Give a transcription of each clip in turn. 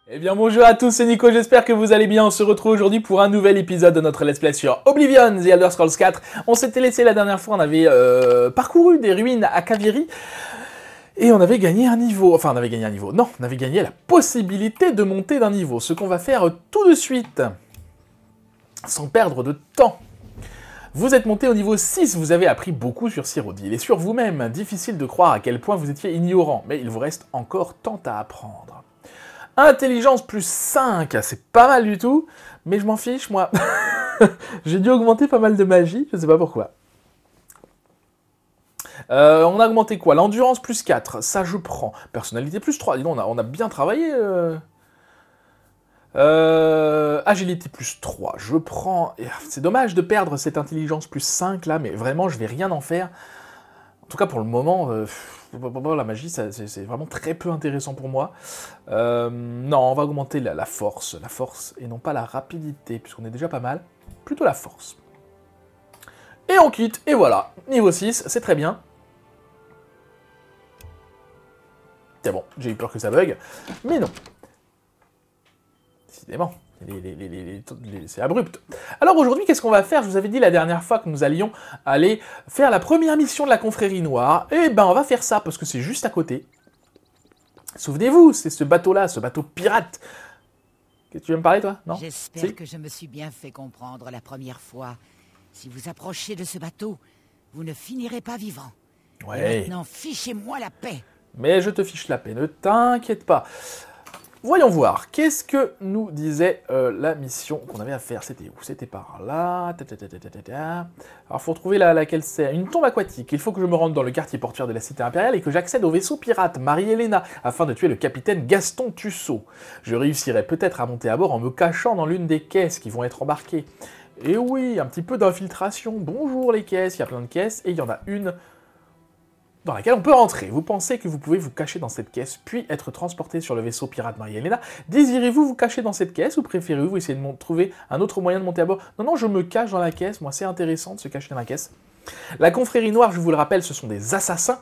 Eh bien bonjour à tous, c'est Nico, j'espère que vous allez bien. On se retrouve aujourd'hui pour un nouvel épisode de notre let's play sur Oblivion, The Elder Scrolls 4. On s'était laissé la dernière fois, on avait parcouru des ruines à Kaviri. Et on avait gagné un niveau, enfin on avait gagné un niveau, non, on avait gagné la possibilité de monter d'un niveau. Ce qu'on va faire tout de suite, sans perdre de temps. Vous êtes monté au niveau 6, vous avez appris beaucoup sur Cyrodiil et sur vous-même. Difficile de croire à quel point vous étiez ignorant, mais il vous reste encore tant à apprendre. Intelligence plus 5, c'est pas mal du tout, mais je m'en fiche, moi. J'ai dû augmenter pas mal de magie, je sais pas pourquoi. On a augmenté quoi? L'endurance plus 4, ça je prends. Personnalité plus 3, dis donc, on a bien travaillé. Agilité plus 3, je prends. C'est dommage de perdre cette intelligence plus 5 là, mais vraiment je vais rien en faire. En tout cas pour le moment, la magie c'est vraiment très peu intéressant pour moi. Non, on va augmenter la force et non pas la rapidité, puisqu'on est déjà pas mal. Plutôt la force. Et on quitte, et voilà, niveau 6, c'est très bien. C'est bon, j'ai eu peur que ça bug, mais non. Décidément, c'est abrupt. Alors aujourd'hui, qu'est-ce qu'on va faire? Je vous avais dit la dernière fois que nous allions aller faire la première mission de la confrérie noire. Eh ben, on va faire ça, parce que c'est juste à côté. Souvenez-vous, c'est ce bateau-là, ce bateau pirate. Tu veux me parler, toi? Non? J'espère que je me suis bien fait comprendre la première fois. Si vous approchez de ce bateau, vous ne finirez pas vivant. Ouais. Et maintenant, fichez-moi la paix. Mais je te fiche la paix, ne t'inquiète pas. Voyons voir, qu'est-ce que nous disait la mission qu'on avait à faire? C'était où? C'était par là. Alors, il faut retrouver laquelle c'est. Une tombe aquatique. Il faut que je me rende dans le quartier portuaire de la cité impériale et que j'accède au vaisseau pirate Marie-Helena afin de tuer le capitaine Gaston Tussaud. Je réussirai peut-être à monter à bord en me cachant dans l'une des caisses qui vont être embarquées. Et oui, un petit peu d'infiltration. Bonjour les caisses, il y a plein de caisses et il y en a une dans laquelle on peut rentrer. Vous pensez que vous pouvez vous cacher dans cette caisse, puis être transporté sur le vaisseau pirate Marie-Helena. Désirez-vous vous cacher dans cette caisse, ou préférez-vous essayer de trouver un autre moyen de monter à bord? Non, je me cache dans la caisse, moi c'est intéressant de se cacher dans la caisse. La confrérie noire, je vous le rappelle, ce sont des assassins.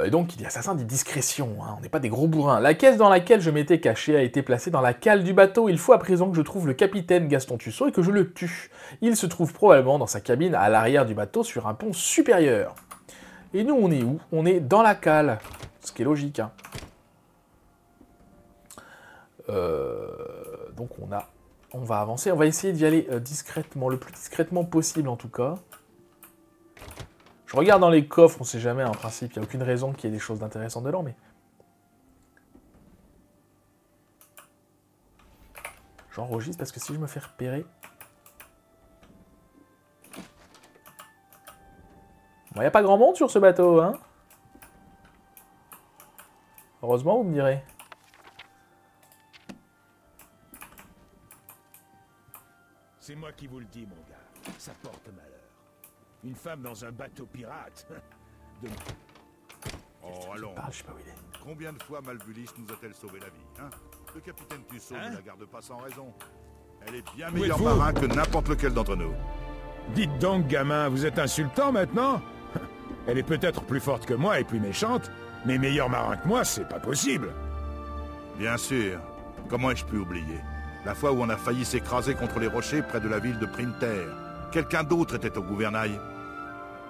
Et donc, qui dit assassin dit discrétion, hein, on n'est pas des gros bourrins. La caisse dans laquelle je m'étais caché a été placée dans la cale du bateau. Il faut à présent que je trouve le capitaine Gaston Tussaud et que je le tue. Il se trouve probablement dans sa cabine à l'arrière du bateau sur un pont supérieur. Et nous, on est où? On est dans la cale, ce qui est logique. Hein. Donc on va avancer, on va essayer d'y aller discrètement, le plus discrètement possible en tout cas. Je regarde dans les coffres, on sait jamais, en principe, il n'y a aucune raison qu'il y ait des choses d'intéressantes dedans, mais... J'enregistre parce que si je me fais repérer... Bon, il n'y a pas grand monde sur ce bateau, hein? Heureusement, vous me direz. C'est moi qui vous le dis, mon gars. Ça porte malheur. Une femme dans un bateau pirate. Oh, allons. Je sais pas où il est. Combien de fois Malvulis nous a-t-elle sauvé la vie, hein? Le capitaine Tussaud ne la garde pas sans raison. Elle est bien meilleure marin que n'importe lequel d'entre nous. Dites donc, gamin, vous êtes insultant maintenant? Elle est peut-être plus forte que moi et plus méchante, mais meilleur marin que moi, c'est pas possible. Bien sûr. Comment ai-je pu oublier? La fois où on a failli s'écraser contre les rochers près de la ville de Primterre. Quelqu'un d'autre était au gouvernail.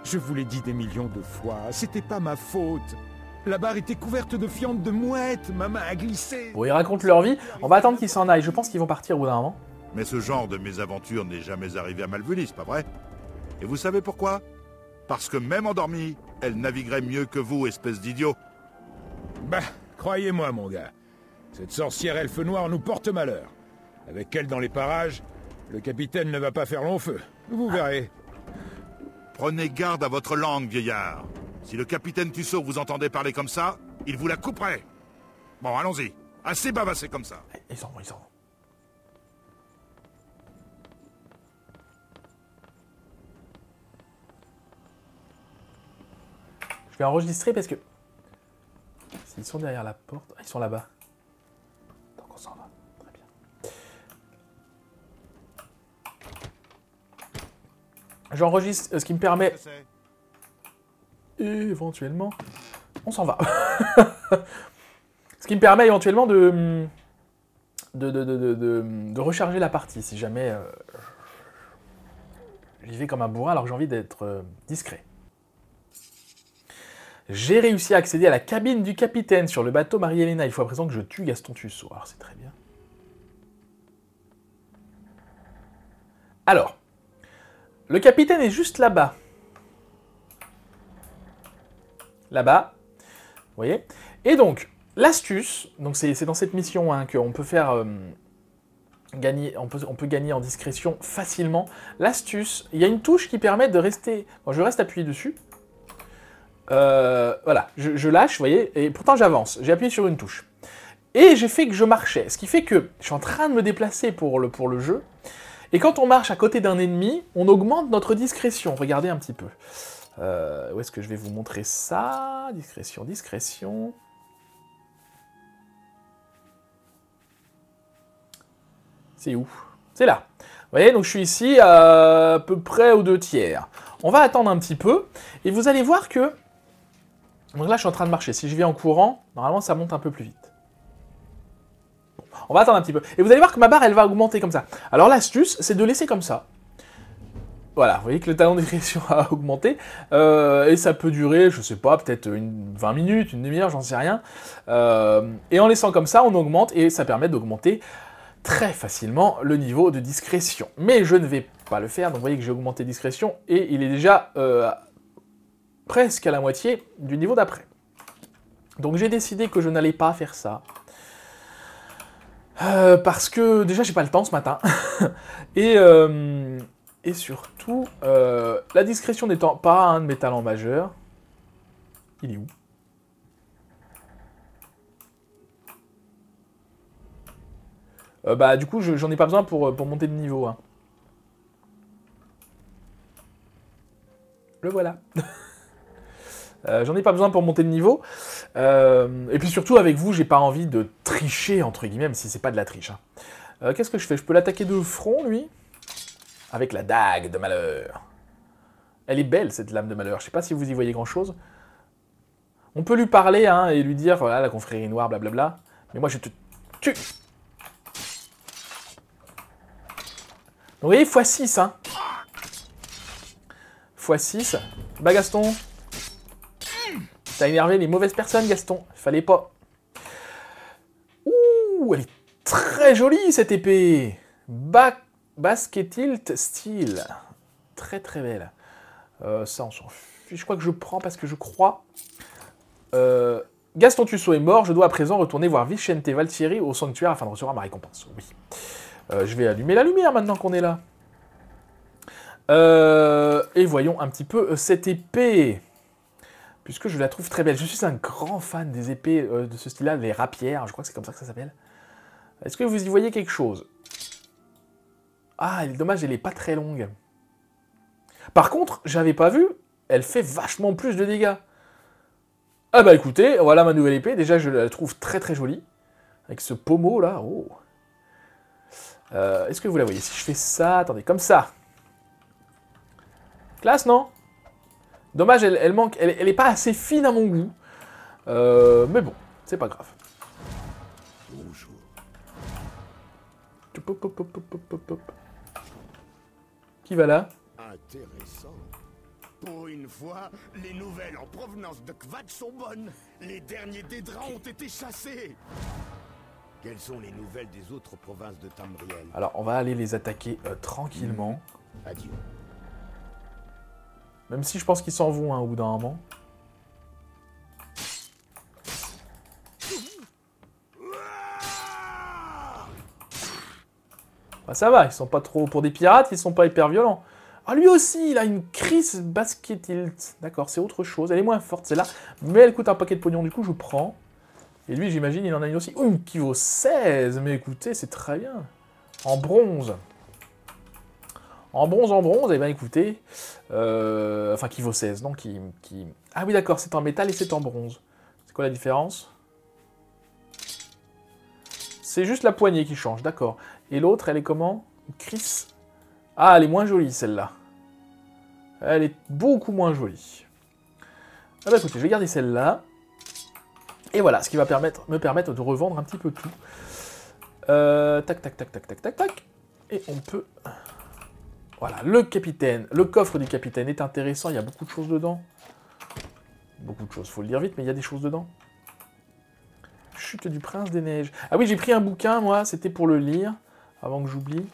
Je vous l'ai dit des millions de fois, c'était pas ma faute. La barre était couverte de fientes de mouettes, ma main a glissé. Bon, ils racontent leur vie, on va attendre qu'ils s'en aillent, je pense qu'ils vont partir au bout d'un moment. Mais ce genre de mésaventure n'est jamais arrivé à Malvulis, pas vrai? Et vous savez pourquoi? Parce que même endormie, elle naviguerait mieux que vous, espèce d'idiot. Bah, croyez-moi, mon gars. Cette sorcière elfe noire nous porte malheur. Avec elle dans les parages, le capitaine ne va pas faire long feu. Vous verrez. Prenez garde à votre langue, vieillard. Si le capitaine Tussaud vous entendait parler comme ça, il vous la couperait. Bon, allons-y. Assez bavassé comme ça. Ils s'en vont, ils s'en vont. Je vais enregistrer parce que... S'ils sont derrière la porte... Ah, ils sont là-bas. Donc on s'en va. Très bien. J'enregistre, ce qui me permet... Qu'est-ce que c'est? Éventuellement... On s'en va. Ce qui me permet éventuellement de recharger la partie, si jamais j'y vais comme un bourrin alors que j'ai envie d'être discret. J'ai réussi à accéder à la cabine du capitaine sur le bateau Marie-Helena. Il faut à présent que je tue Gaston Tussaud. Alors c'est très bien. Alors, le capitaine est juste là-bas. Là-bas. Vous voyez? Et donc, l'astuce, donc c'est dans cette mission hein, qu'on peut faire gagner, on peut gagner en discrétion facilement. L'astuce, il y a une touche qui permet de rester... Bon, je reste appuyé dessus. Voilà, je lâche, vous voyez, et pourtant j'avance. J'ai appuyé sur une touche. Et j'ai fait que je marchais, ce qui fait que je suis en train de me déplacer pour le jeu. Et quand on marche à côté d'un ennemi, on augmente notre discrétion. Regardez un petit peu. Où est-ce que je vais vous montrer ça? Discrétion, discrétion. C'est où? C'est là. Vous voyez, donc je suis ici à peu près aux 2/3. On va attendre un petit peu, et vous allez voir que... Donc là, je suis en train de marcher. Si je vais en courant, normalement, ça monte un peu plus vite. Bon, on va attendre un petit peu. Et vous allez voir que ma barre, elle va augmenter comme ça. Alors l'astuce, c'est de laisser comme ça. Voilà, vous voyez que le talon de discrétion a augmenté. Et ça peut durer, je sais pas, peut-être 20 minutes, une demi-heure, j'en sais rien. Et en laissant comme ça, on augmente, et ça permet d'augmenter très facilement le niveau de discrétion. Mais je ne vais pas le faire, donc vous voyez que j'ai augmenté discrétion, et il est déjà presque à la moitié du niveau d'après. Donc j'ai décidé que je n'allais pas faire ça. Parce que déjà j'ai pas le temps ce matin. Et surtout, la discrétion n'étant pas un de mes talents majeurs. Il est où? Bah du coup j'en ai pas besoin pour monter de niveau. Hein. Le voilà. J'en ai pas besoin pour monter de niveau. Et puis surtout avec vous, j'ai pas envie de tricher entre guillemets, même si c'est pas de la triche. Hein. Qu'est-ce que je fais? Je peux l'attaquer de front lui? Avec la dague de malheur. Elle est belle cette lame de malheur. Je sais pas si vous y voyez grand chose. On peut lui parler hein, et lui dire voilà la confrérie noire, blablabla. Mais moi je te tue. Donc, vous voyez, x6, hein. x6. Bah, Gaston. T'as énervé les mauvaises personnes, Gaston. Fallait pas. Ouh, elle est très jolie, cette épée. Basket Tilt Steel. Très, très belle. Ça, on s'en fiche. Je crois que je prends parce que je crois... Gaston Tussaud est mort. Je dois à présent retourner voir Vicente Valtieri au sanctuaire afin de recevoir ma récompense. Oui. Je vais allumer la lumière maintenant qu'on est là. Et voyons un petit peu cette épée. Puisque je la trouve très belle. Je suis un grand fan des épées de ce style-là, les rapières. Je crois que c'est comme ça que ça s'appelle. Est-ce que vous y voyez quelque chose? Ah, dommage, elle n'est pas très longue. Par contre, j'avais pas vu, elle fait vachement plus de dégâts. Ah bah écoutez, voilà ma nouvelle épée. Déjà, je la trouve très très jolie. Avec ce pommeau là. Oh. Est-ce que vous la voyez? Si je fais ça, attendez, comme ça. Classe, non? Dommage, elle manque, elle est pas assez fine à mon goût. Mais bon, c'est pas grave. Bonjour. Qui va là? Intéressant. Pour une fois, les nouvelles en provenance de Kvad sont bonnes. Les derniers Dédrains ont été chassés. Quelles sont les nouvelles des autres provinces de Tamriel? Alors, on va aller les attaquer tranquillement. Adieu. Même si je pense qu'ils s'en vont hein, au bout d'un moment. Bah, ça va, ils sont pas trop... Pour des pirates, ils sont pas hyper violents. Ah, lui aussi, il a une Chris Basket Tilt. D'accord, c'est autre chose. Elle est moins forte, celle-là. Mais elle coûte un paquet de pognon, du coup, je prends. Et lui, j'imagine, il en a une aussi. Oh, qui vaut 16. Mais écoutez, c'est très bien. En bronze. En bronze, eh bien écoutez, enfin qui vaut 16, non Ah oui d'accord, c'est en métal et c'est en bronze. C'est quoi la différence? C'est juste la poignée qui change, d'accord. Et l'autre, elle est comment? Chris. Ah, elle est moins jolie celle-là. Elle est beaucoup moins jolie. Ah bah écoutez, je vais garder celle-là. Et voilà, ce qui va me permettre de revendre un petit peu tout. Tac, tac, tac, tac, tac, tac, tac. Et on peut... Voilà, le capitaine, le coffre du capitaine est intéressant, il y a beaucoup de choses dedans. Beaucoup de choses, faut le dire vite, mais il y a des choses dedans. Chute du prince des neiges. Ah oui, j'ai pris un bouquin, moi, c'était pour le lire, avant que j'oublie.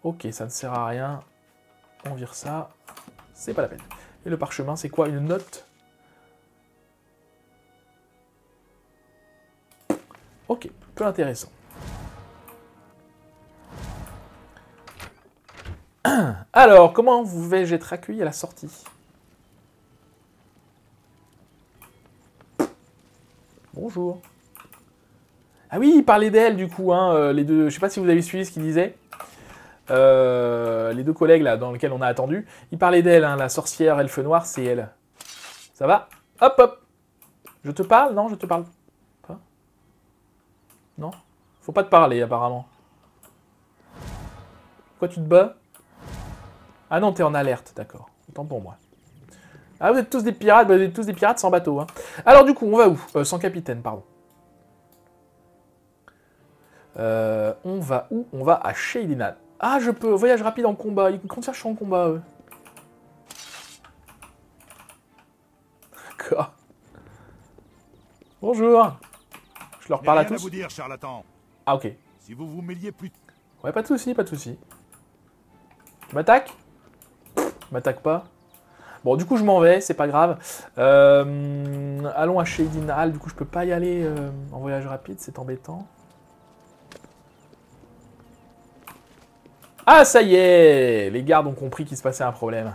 Ok, ça ne sert à rien. On vire ça, c'est pas la peine. Et le parchemin, c'est quoi? Une note? Ok, peu intéressant. Alors, comment vais-je être accueilli à la sortie? Bonjour. Ah oui, il parlait d'elle, du coup, hein, les deux... Je sais pas si vous avez suivi ce qu'il disait. Les deux collègues, là, dans lesquels on a attendu. Il parlait d'elle, hein, la sorcière elfe noire, c'est elle. Ça va? Hop, hop. Je te parle? Non, je te parle pas. Non? Faut pas te parler, apparemment. Pourquoi tu te bats? Ah non, t'es en alerte, d'accord. Autant pour moi. Ah, vous êtes tous des pirates, bah, vous êtes tous des pirates sans bateau. Hein. Alors du coup, on va où? Sans capitaine, pardon. On va où? On va à Sheilinan. Ah, je peux. Voyage rapide en combat. Ils comptent faire je suis en combat, eux. D'accord. Bonjour. Je leur parle à tous. Rien à vous dire, charlatan. Ah, ok. Si vous vous mêliez plus... Ouais, pas de soucis, pas de soucis. Tu m'attaques? M'attaque pas. Bon, du coup, je m'en vais, c'est pas grave. Allons à Sheilinan. Du coup, je peux pas y aller en voyage rapide, c'est embêtant. Ah, ça y est! Les gardes ont compris qu'il se passait un problème.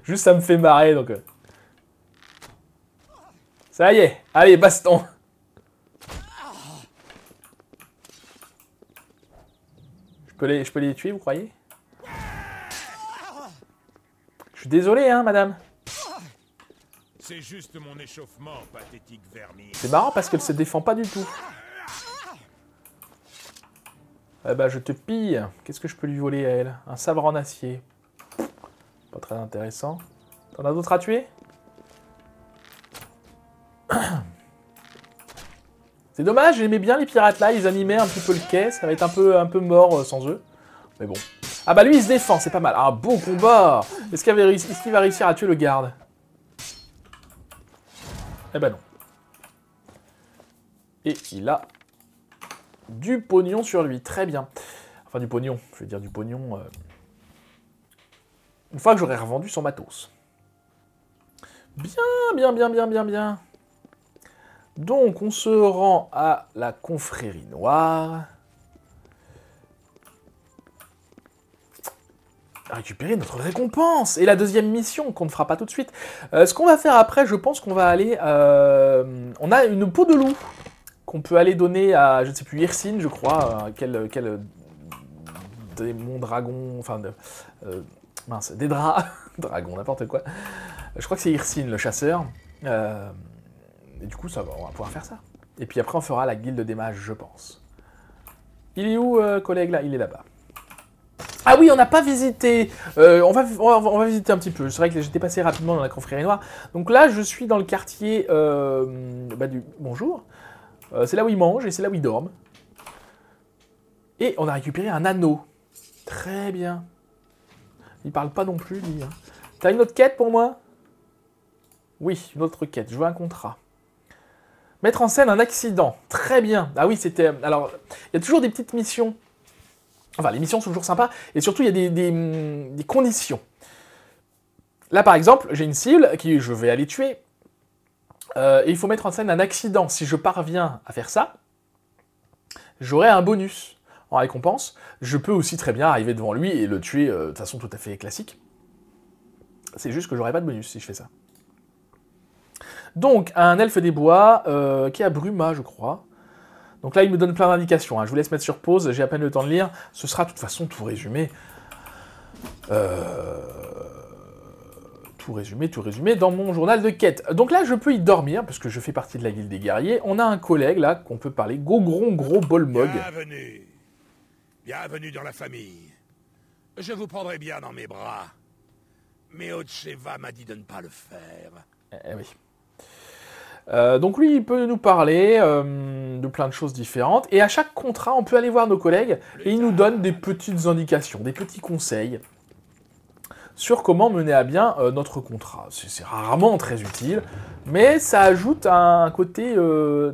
Juste, ça me fait marrer, donc... Ça y est! Allez, baston! Je peux les tuer, vous croyez? Je suis désolé, hein, madame. C'est juste mon échauffement, pathétique vermine. C'est marrant parce qu'elle se défend pas du tout. Eh ben, je te pille. Qu'est-ce que je peux lui voler à elle? Un sabre en acier. Pas très intéressant. T'en as d'autres à tuer? C'est dommage, j'aimais bien les pirates là, ils animaient un petit peu le quai, ça va être un peu mort sans eux. Mais bon. Ah bah lui il se défend, c'est pas mal. Ah, beau combat! Est-ce qu'il va réussir à tuer le garde? Eh ben non. Et il a du pognon sur lui, très bien. Enfin du pognon, je veux dire du pognon... Une fois que j'aurai revendu son matos. Bien. Donc on se rend à la confrérie noire. Récupérer notre récompense. Et la deuxième mission qu'on ne fera pas tout de suite. Ce qu'on va faire après, je pense qu'on va aller... on a une peau de loup qu'on peut aller donner à, je ne sais plus, Hirsine, je crois. Quel démon dragon... Enfin, mince, des draps. Dragon, n'importe quoi. Je crois que c'est Hirsine, le chasseur. Et du coup, on va pouvoir faire ça. Et puis après, on fera la guilde des mages, je pense. Il est où, collègue, là? Il est là-bas. Ah oui, on n'a pas visité. On va visiter un petit peu. C'est vrai que j'étais passé rapidement dans la confrérie noire. Donc là, je suis dans le quartier du... Bonjour. C'est là où ils mangent et c'est là où ils dorment. Et on a récupéré un anneau. Très bien. Il parle pas non plus, lui. Hein. T'as une autre quête pour moi? Oui, une autre quête. Je veux un contrat. Mettre en scène un accident. Très bien. Ah oui, c'était... Alors, il y a toujours des petites missions. Enfin, les missions sont toujours sympas. Et surtout, il y a des conditions. Là, par exemple, j'ai une cible qui je vais aller tuer. Et il faut mettre en scène un accident. Si je parviens à faire ça, j'aurai un bonus en récompense. Je peux aussi très bien arriver devant lui et le tuer de façon tout à fait classique. C'est juste que j'aurai pas de bonus si je fais ça. Donc, un elfe des bois qui est à Bruma, je crois. Donc là, il me donne plein d'indications. Hein. Je vous laisse mettre sur pause, j'ai à peine le temps de lire. Ce sera de toute façon tout résumé. Tout résumé dans mon journal de quête. Donc là, je peux y dormir, parce que je fais partie de la guilde des guerriers. On a un collègue, là, qu'on peut parler. Gogron Gros Bolmog. Bienvenue. Bienvenue dans la famille. Je vous prendrai bien dans mes bras. Mais Otcheva m'a dit de ne pas le faire. Eh oui. Donc lui, il peut nous parler de plein de choses différentes. Et à chaque contrat, on peut aller voir nos collègues et ils nous donnent des petites indications, des petits conseils sur comment mener à bien notre contrat. C'est rarement très utile, mais ça ajoute un côté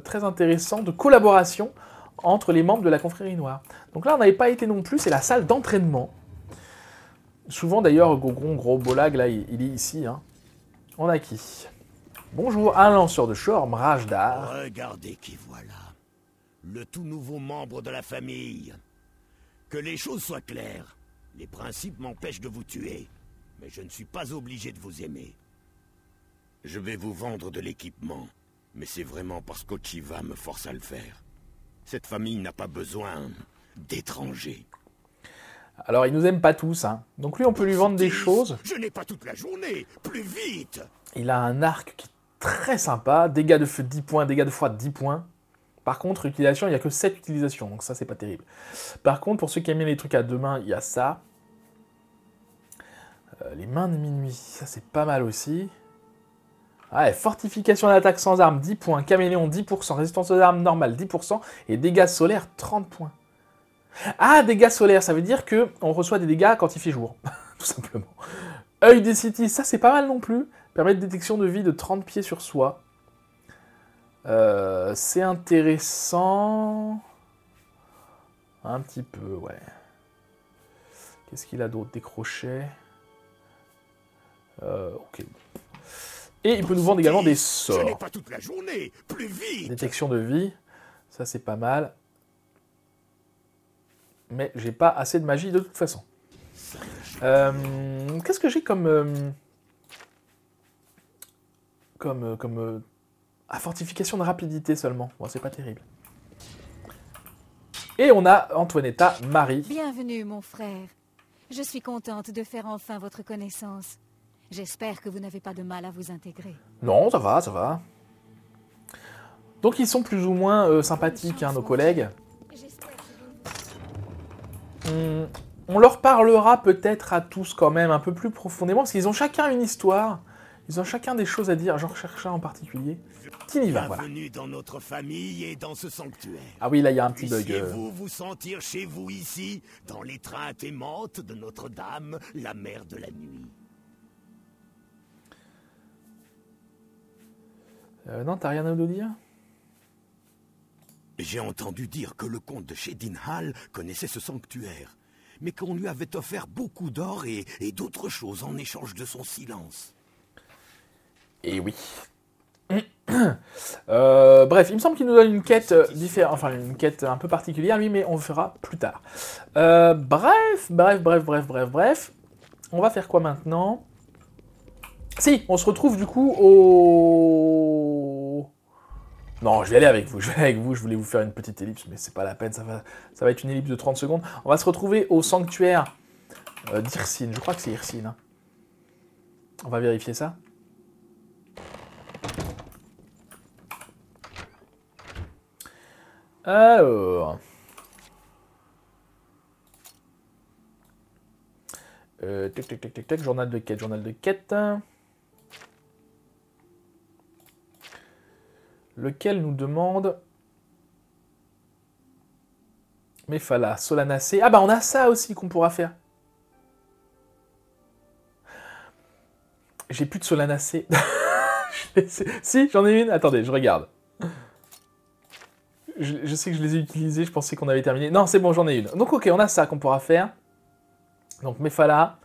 très intéressant de collaboration entre les membres de la confrérie noire. Donc là, on n'avait pas été non plus, c'est la salle d'entraînement. Souvent d'ailleurs, Gogron, Gros Bolag, là, il est ici. Hein. On a qui? Bonjour, un lanceur de Shorm, Rajdar. Regardez qui voilà. Le tout nouveau membre de la famille. Que les choses soient claires. Les principes m'empêchent de vous tuer. Mais je ne suis pas obligé de vous aimer. Je vais vous vendre de l'équipement. Mais c'est vraiment parce qu'Otcheva me force à le faire. Cette famille n'a pas besoin d'étrangers. Alors, il nous aime pas tous, hein. Donc lui, on peut lui vendre des choses. Je n'ai pas toute la journée. Plus vite. Il a un arc qui est très sympa. Dégâts de feu 10 points, dégâts de froid 10 points. Par contre, utilisation, il n'y a que 7 utilisations. Donc ça, c'est pas terrible. Par contre, pour ceux qui aiment les trucs à deux mains, il y a ça. Les mains de minuit, ça c'est pas mal aussi. Ouais, fortification d'attaque sans armes, 10 points. Caméléon, 10%. Résistance aux armes normale, 10%. Et dégâts solaires, 30 points. Ah, dégâts solaires, ça veut dire qu'on reçoit des dégâts quand il fait jour. Tout simplement. Œil des Cities, ça c'est pas mal non plus. Permet de détection de vie de 30 pieds sur soi. C'est intéressant. Un petit peu, ouais. Qu'est-ce qu'il a d'autre? Des crochets. Ok. Et il peut nous vendre également des sorts. Je n'ai pas toute la journée. Plus vite. Détection de vie. Ça c'est pas mal. Mais j'ai pas assez de magie de toute façon. Qu'est-ce que j'ai comme... fortification de rapidité seulement. Bon, c'est pas terrible. Et on a Antoinetta Marie. Bienvenue, mon frère. Je suis contente de faire enfin votre connaissance. J'espère que vous n'avez pas de mal à vous intégrer. Non, ça va, ça va. Donc ils sont plus ou moins sympathiques, hein, nos collègues. On leur parlera peut-être à tous quand même un peu plus profondément, parce qu'ils ont chacun une histoire. Ils ont chacun des choses à dire. J'en recherche un en particulier. Qui y va, voilà. Bienvenue dans notre famille et dans ce sanctuaire. Ah oui, là, il y a un petit bug. Puissiez-vous vous sentir chez vous ici, dans l'étreinte aimante de Notre-Dame, la mère de la nuit. Non, t'as rien à nous dire? J'ai entendu dire que le comte de Shedinhal connaissait ce sanctuaire, mais qu'on lui avait offert beaucoup d'or et d'autres choses en échange de son silence. Et oui. Bref, il me semble qu'il nous donne une quête différente, enfin une quête un peu particulière, lui, mais on le fera plus tard. Bref. On va faire quoi maintenant? Si, on se retrouve du coup au... Non, je vais aller avec vous, je voulais vous faire une petite ellipse, mais c'est pas la peine, ça va être une ellipse de 30 secondes. On va se retrouver au sanctuaire d'Irsine, je crois que c'est Irsine. Hein. On va vérifier ça. Alors... tac, journal de quête. Lequel nous demande... Mephala, Solanacée. Ah bah on a ça aussi qu'on pourra faire. J'ai plus de Solanacée. Si, j'en ai une. Attendez, je regarde. Je sais que je les ai utilisés, je pensais qu'on avait terminé. Non, c'est bon, j'en ai une. Donc ok, on a ça qu'on pourra faire. Donc Mephala.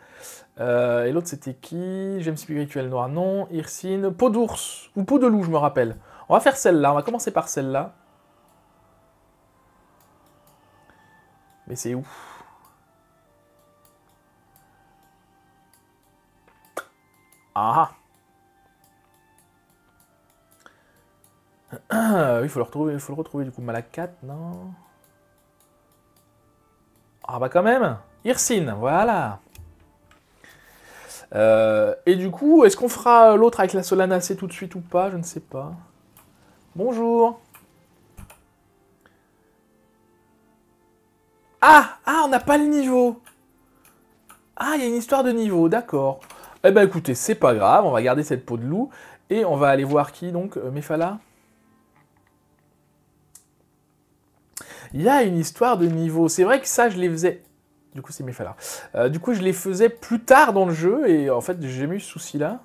Et l'autre c'était qui? Gemme spirituelle noire, non. Irsine. Peau d'ours. Ou peau de loup, je me rappelle. On va faire celle-là, on va commencer par celle-là. Mais c'est où? Ah! Il faut le retrouver du coup. Malakat, non? Ah bah quand même! Irsine, voilà! Et du coup, est-ce qu'on fera l'autre avec la Solanacée tout de suite ou pas? Je ne sais pas. Bonjour! Ah, on n'a pas le niveau. Ah, il y a une histoire de niveau, d'accord. Eh ben écoutez, c'est pas grave, on va garder cette peau de loup. Et on va aller voir qui, donc, Mephala. Il y a une histoire de niveau. C'est vrai que ça, je les faisais... Du coup, c'est Mephala. Du coup, je les faisais plus tard dans le jeu. Et en fait, j'ai eu ce souci-là.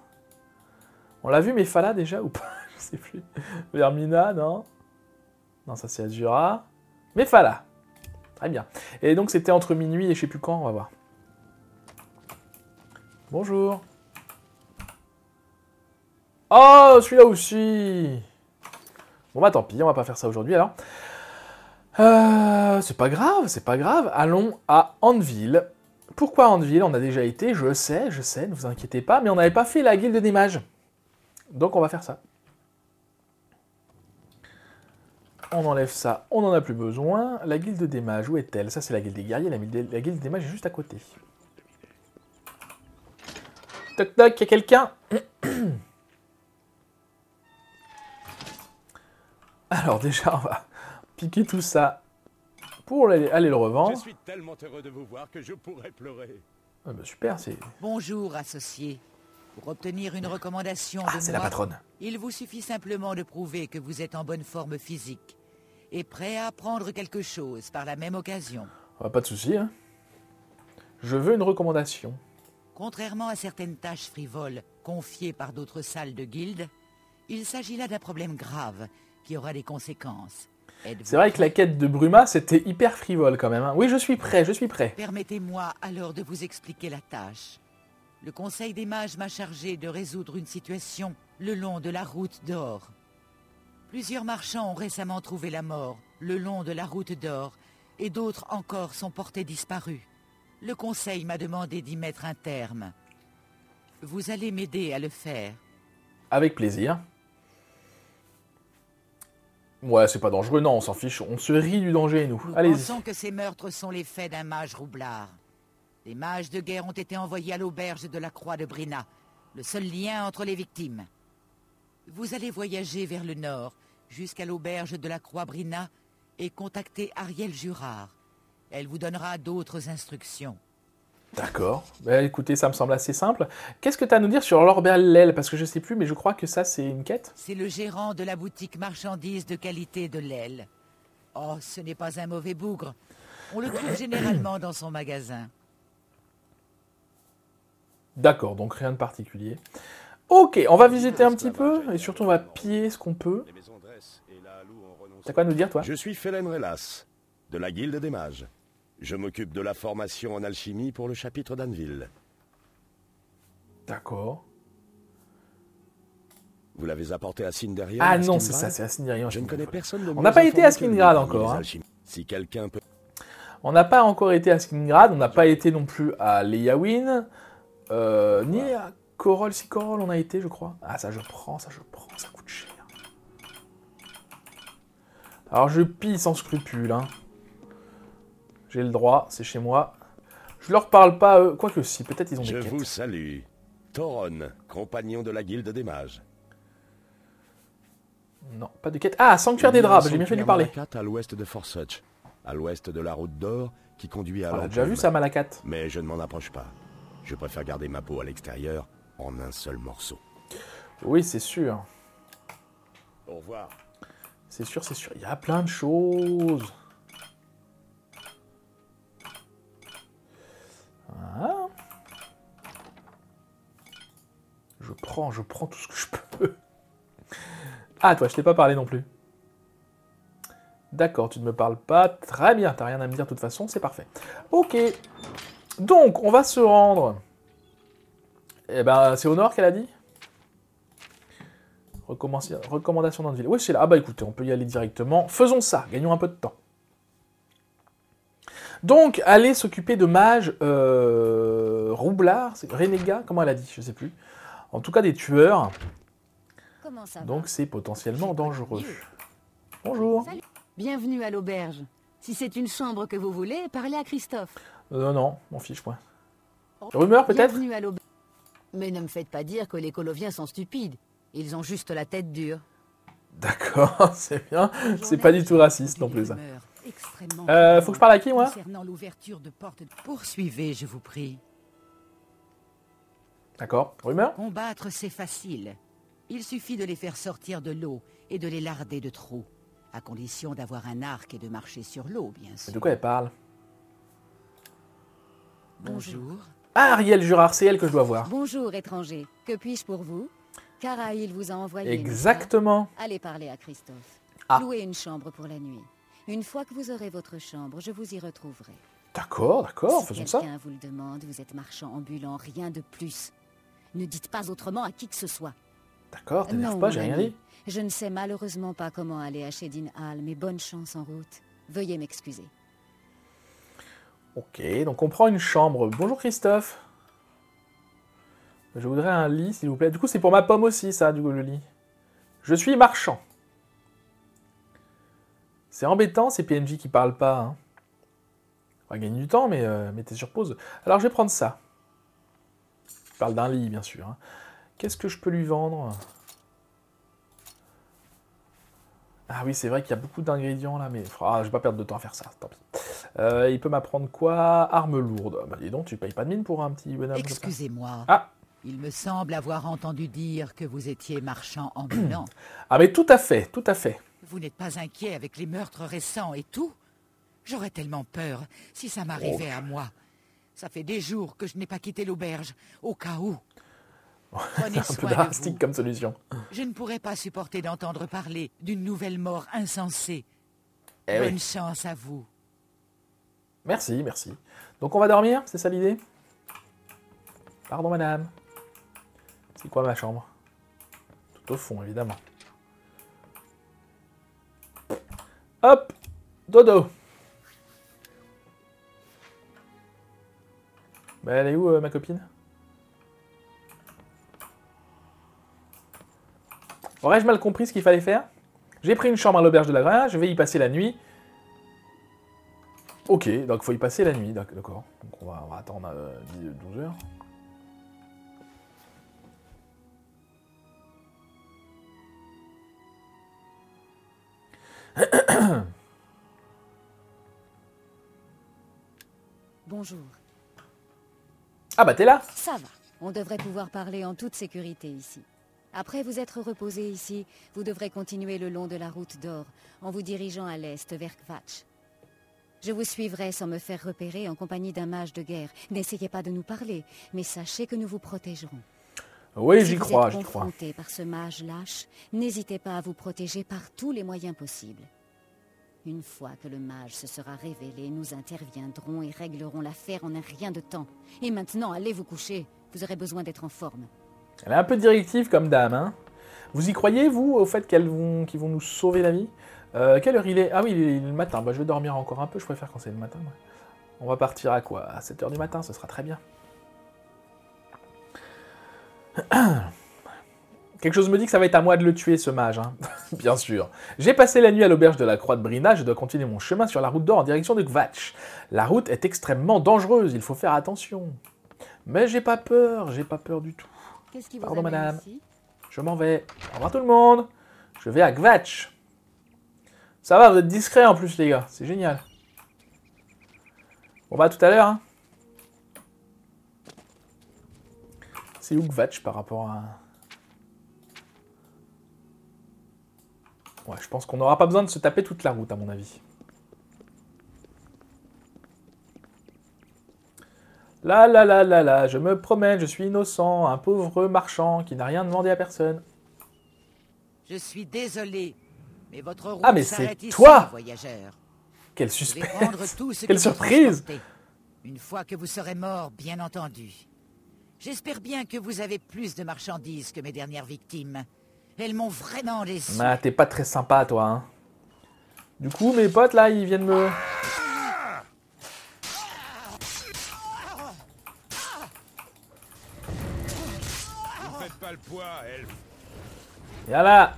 On l'a vu, Mephala, déjà, ou pas? Je sais plus. Vermina, non? Non, ça, c'est Azura. Mephala. Très bien. Et donc, c'était entre minuit et je sais plus quand, on va voir. Bonjour. Oh, celui-là aussi. Bon, bah tant pis, on va pas faire ça aujourd'hui, alors. C'est pas grave, c'est pas grave. Allons à Anvil. Pourquoi Anvil? On a déjà été, je sais, ne vous inquiétez pas, mais on n'avait pas fait la guilde des mages. Donc on va faire ça. On enlève ça, on n'en a plus besoin. La guilde des mages, où est-elle? Ça, c'est la guilde des guerriers, la guilde des mages est juste à côté. Toc toc, il y a quelqu'un? Alors déjà, on va piquer tout ça pour aller le revendre. Je suis tellement heureux de vous voir que je pourrais pleurer. Ah bah super, c'est... Bonjour, associé. Pour obtenir une recommandation de c'est la moi, patronne. il vous suffit simplement de prouver que vous êtes en bonne forme physique et prêt à apprendre quelque chose par la même occasion. Pas de souci, hein. Je veux une recommandation. Contrairement à certaines tâches frivoles confiées par d'autres salles de guilde, il s'agit là d'un problème grave qui aura des conséquences. C'est vrai que la quête de Bruma, c'était hyper frivole quand même, hein. Oui, je suis prêt, je suis prêt. Permettez-moi alors de vous expliquer la tâche. Le Conseil des mages m'a chargé de résoudre une situation le long de la route d'or. Plusieurs marchands ont récemment trouvé la mort le long de la route d'or et d'autres encore sont portés disparus. Le Conseil m'a demandé d'y mettre un terme. Vous allez m'aider à le faire. Avec plaisir. Ouais, c'est pas dangereux, non, on s'en fiche. On se rit du danger, nous. Nous Allez-y. pensons que ces meurtres sont les faits d'un mage roublard. Les mages de guerre ont été envoyés à l'auberge de la Croix de Brina, le seul lien entre les victimes. Vous allez voyager vers le nord, jusqu'à l'auberge de la Croix Brina, et contacter Ariel Jurard. Elle vous donnera d'autres instructions. D'accord. Bah, écoutez, ça me semble assez simple. Qu'est-ce que tu as à nous dire sur l'Orbel? Parce que je sais plus, mais je crois que ça, c'est une quête. C'est le gérant de la boutique marchandise de qualité de l'aile. Oh, ce n'est pas un mauvais bougre. On le trouve généralement dans son magasin. D'accord, donc rien de particulier. Ok, on va visiter un petit peu, et surtout on va piller ce qu'on peut. T'as quoi à nous dire, toi? Je suis Felen Relas, de la Guilde des Mages. Je m'occupe de la formation en alchimie pour le chapitre d'Anvil. D'accord. Vous l'avez apporté à Cinderian? Ah non, c'est ça, c'est à Cinderian. Je ne connais personne de On n'a pas été à Skingrad encore. Hein. Si quelqu'un peut... On n'a pas encore été à Skingrad, on n'a pas été non plus à Leyawiin, ni à Korol. Si Korol on a été, je crois. Ah ça je prends, ça coûte cher. Alors je pille sans scrupule, hein. J'ai le droit, c'est chez moi. Je leur parle pas, quoique si, peut-être ils ont des quêtes. Je vous salue. Thoron, compagnon de la Guilde des Mages. Non, pas de quête. Ah, Sanctuaire des Drabes, j'ai bien fait de lui parler. À l'ouest de Forsuch, à l'ouest de la route d'or qui conduit à On a déjà vu ça, Malakat. Mais je ne m'en approche pas. Je préfère garder ma peau à l'extérieur en un seul morceau. Oui, c'est sûr. Au revoir. C'est sûr, c'est sûr. Il y a plein de choses. Voilà. Je prends tout ce que je peux. Ah, toi, je t'ai pas parlé non plus. D'accord, tu ne me parles pas. Très bien, t'as rien à me dire de toute façon, c'est parfait. Ok. Donc, on va se rendre... Eh ben, c'est au nord qu'elle a dit? Recommandation dans le ville. Oui, c'est là. Ah bah écoutez, on peut y aller directement. Faisons ça, gagnons un peu de temps. Donc, aller s'occuper de mages roublards, renégats, comment elle a dit, je sais plus. En tout cas, des tueurs. Comment ça va? Donc, c'est potentiellement dangereux. Bonjour. Salut. Bienvenue à l'auberge. Si c'est une chambre que vous voulez, parlez à Christophe. Non, m'en fiche, moi. Rumeur, peut-être? Bienvenue à l'auberge. Mais ne me faites pas dire que les Coloviens sont stupides. Ils ont juste la tête dure. D'accord, c'est bien. C'est pas du tout raciste non plus, ça. Et extrêmement... Faut que je parle à qui, moi? Concernant l'ouverture de portes... Poursuivez, je vous prie. D'accord. Rumeur? Combattre, c'est facile. Il suffit de les faire sortir de l'eau et de les larder de trous. À condition d'avoir un arc et de marcher sur l'eau, bien sûr. De quoi elle parle? Bonjour. Ah, Ariel Jurard, c'est elle que je dois voir. Bonjour, étranger. Que puis-je pour vous? Caraïl vous a envoyé. Exactement. Allez parler à Christophe. Ah. Louez une chambre pour la nuit. Une fois que vous aurez votre chambre, je vous y retrouverai. D'accord, d'accord, Si faisons ça. quelqu'un vous le demande, vous êtes marchand ambulant, rien de plus. Ne dites pas autrement à qui que ce soit. D'accord, t'énerve Non, pas, mon j'ai rien ami. dit. Je ne sais malheureusement pas comment aller à Shedin Hall, mais bonne chance en route. Veuillez m'excuser. Ok, donc on prend une chambre. Bonjour Christophe. Je voudrais un lit, s'il vous plaît. Du coup, c'est pour ma pomme aussi, ça, du coup, le lit. Je suis marchand. C'est embêtant, ces PNJ qui parlent pas. Hein. On va gagner du temps, mais mettez sur pause. Alors, je vais prendre ça. Je parle d'un lit, bien sûr. Hein. Qu'est-ce que je peux lui vendre? Ah oui, c'est vrai qu'il y a beaucoup d'ingrédients là, mais je vais pas perdre de temps à faire ça, tant pis. Il peut m'apprendre quoi? Arme lourde. Bah dis donc, tu payes pas de mine pour un petit bonhomme comme ça. Excusez-moi. Ah. Il me semble avoir entendu dire que vous étiez marchand ambulant. Ah mais tout à fait, tout à fait. Vous n'êtes pas inquiet avec les meurtres récents et tout? J'aurais tellement peur si ça m'arrivait à moi. Ça fait des jours que je n'ai pas quitté l'auberge, au cas où. Prenez C'est un peu soin de drastique vous. comme solution. Je ne pourrais pas supporter d'entendre parler d'une nouvelle mort insensée. Eh Bonne oui. chance à vous. Merci, merci. Donc on va dormir, c'est ça l'idée? Pardon madame. C'est quoi ma chambre? Tout au fond, évidemment. Hop! Dodo! Bah elle est où ma copine? Aurais-je mal compris ce qu'il fallait faire? J'ai pris une chambre à l'auberge de la Grenade, je vais y passer la nuit. Ok, donc il faut y passer la nuit, d'accord. Donc on va attendre 12 heures. Bonjour. Ah bah t'es là? Ça va. On devrait pouvoir parler en toute sécurité ici. Après vous être reposé ici, vous devrez continuer le long de la route d'or, en vous dirigeant à l'est vers Kvatch. Je vous suivrai sans me faire repérer en compagnie d'un mage de guerre. N'essayez pas de nous parler, mais sachez que nous vous protégerons. Oui, Si j'y vous crois, êtes j'y crois. confronté par ce mage lâche, n'hésitez pas à vous protéger par tous les moyens possibles. Une fois que le mage se sera révélé, nous interviendrons et réglerons l'affaire en un rien de temps. Et maintenant, allez vous coucher. Vous aurez besoin d'être en forme. Elle est un peu directive comme dame, hein. Vous y croyez, vous, au fait qu'ils vont nous sauver la vie? Quelle heure il est? Ah oui, il est le matin. Bah, je vais dormir encore un peu, je préfère quand c'est le matin. Moi. On va partir à quoi? À 7h du matin, ce sera très bien. Quelque chose me dit que ça va être à moi de le tuer, ce mage, hein. Bien sûr. J'ai passé la nuit à l'auberge de la Croix de Brina, je dois continuer mon chemin sur la route d'or en direction de Kvatch. La route est extrêmement dangereuse, il faut faire attention. Mais j'ai pas peur du tout. Qu'est-ce qui vous Pardon, amène madame. ici? Je m'en vais. Au revoir tout le monde. Je vais à Kvatch. Ça va, vous êtes discrets en plus, les gars. C'est génial. Bon, bah, à tout à l'heure, hein. C'est où Kvatch par rapport à... Ouais, je pense qu'on n'aura pas besoin de se taper toute la route, à mon avis. Là, je me promène, je suis innocent, un pauvre marchand qui n'a rien demandé à personne. Je suis désolé, mais votre route Ah, mais c'est s'arrête ici, toi voyageur. Quel Je vais suspense. prendre tout ce Quelle qu'il faut surprise. transporter. Une fois que vous serez mort, bien entendu. J'espère bien que vous avez plus de marchandises que mes dernières victimes. Elles m'ont vraiment déçu. Ah, t'es pas très sympa, toi, hein. Du coup, mes potes, là, ils viennent me... Vous faites pas le poids, elfe. Viens là.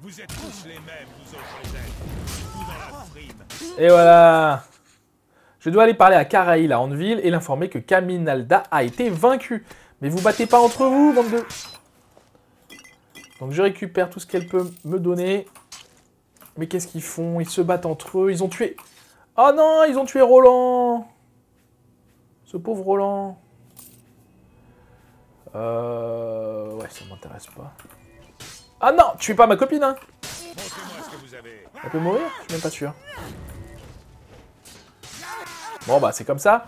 Vous êtes tous les mêmes, vous autres les elfes. Tout dans la frime. Et voilà. Je dois aller parler à Caraïl à Andeville et l'informer que Caminalda a été vaincue. Mais vous battez pas entre vous, bande de... Donc je récupère tout ce qu'elle peut me donner. Mais qu'est-ce qu'ils font? Ils se battent entre eux, ils ont tué... Oh non, ils ont tué Roland. Ce pauvre Roland. Ouais, ça m'intéresse pas. Ah non, tuez pas ma copine, hein. Montrez-moi ce que vous avez. Elle peut mourir? Je suis même pas sûr. Bon bah c'est comme ça.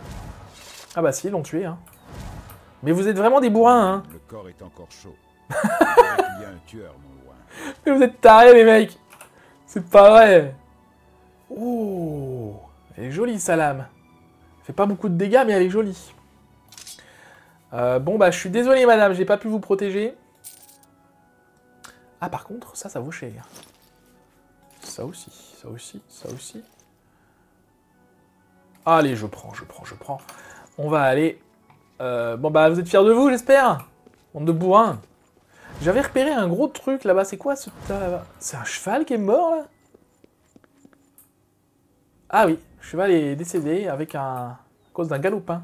Ah bah si, ils l'ont tué, hein. Mais vous êtes vraiment des bourrins, hein. Le corps est encore chaud. Il y a un tueur non loin. Mais vous êtes tarés, les mecs. C'est pas vrai. Oh, elle est jolie, sa lame. Elle fait pas beaucoup de dégâts, mais elle est jolie. Bon, bah, je suis désolé, madame, j'ai pas pu vous protéger. Ah, par contre, ça vaut cher. Ça aussi, ça aussi, ça aussi. Allez, je prends. On va aller... bon, bah, vous êtes fiers de vous, j'espère? Bande de bourrins. J'avais repéré un gros truc, là-bas. C'est quoi, ce tas, là-bas? C'est un cheval qui est mort, là? Ah oui, le cheval est décédé avec à cause d'un galopin.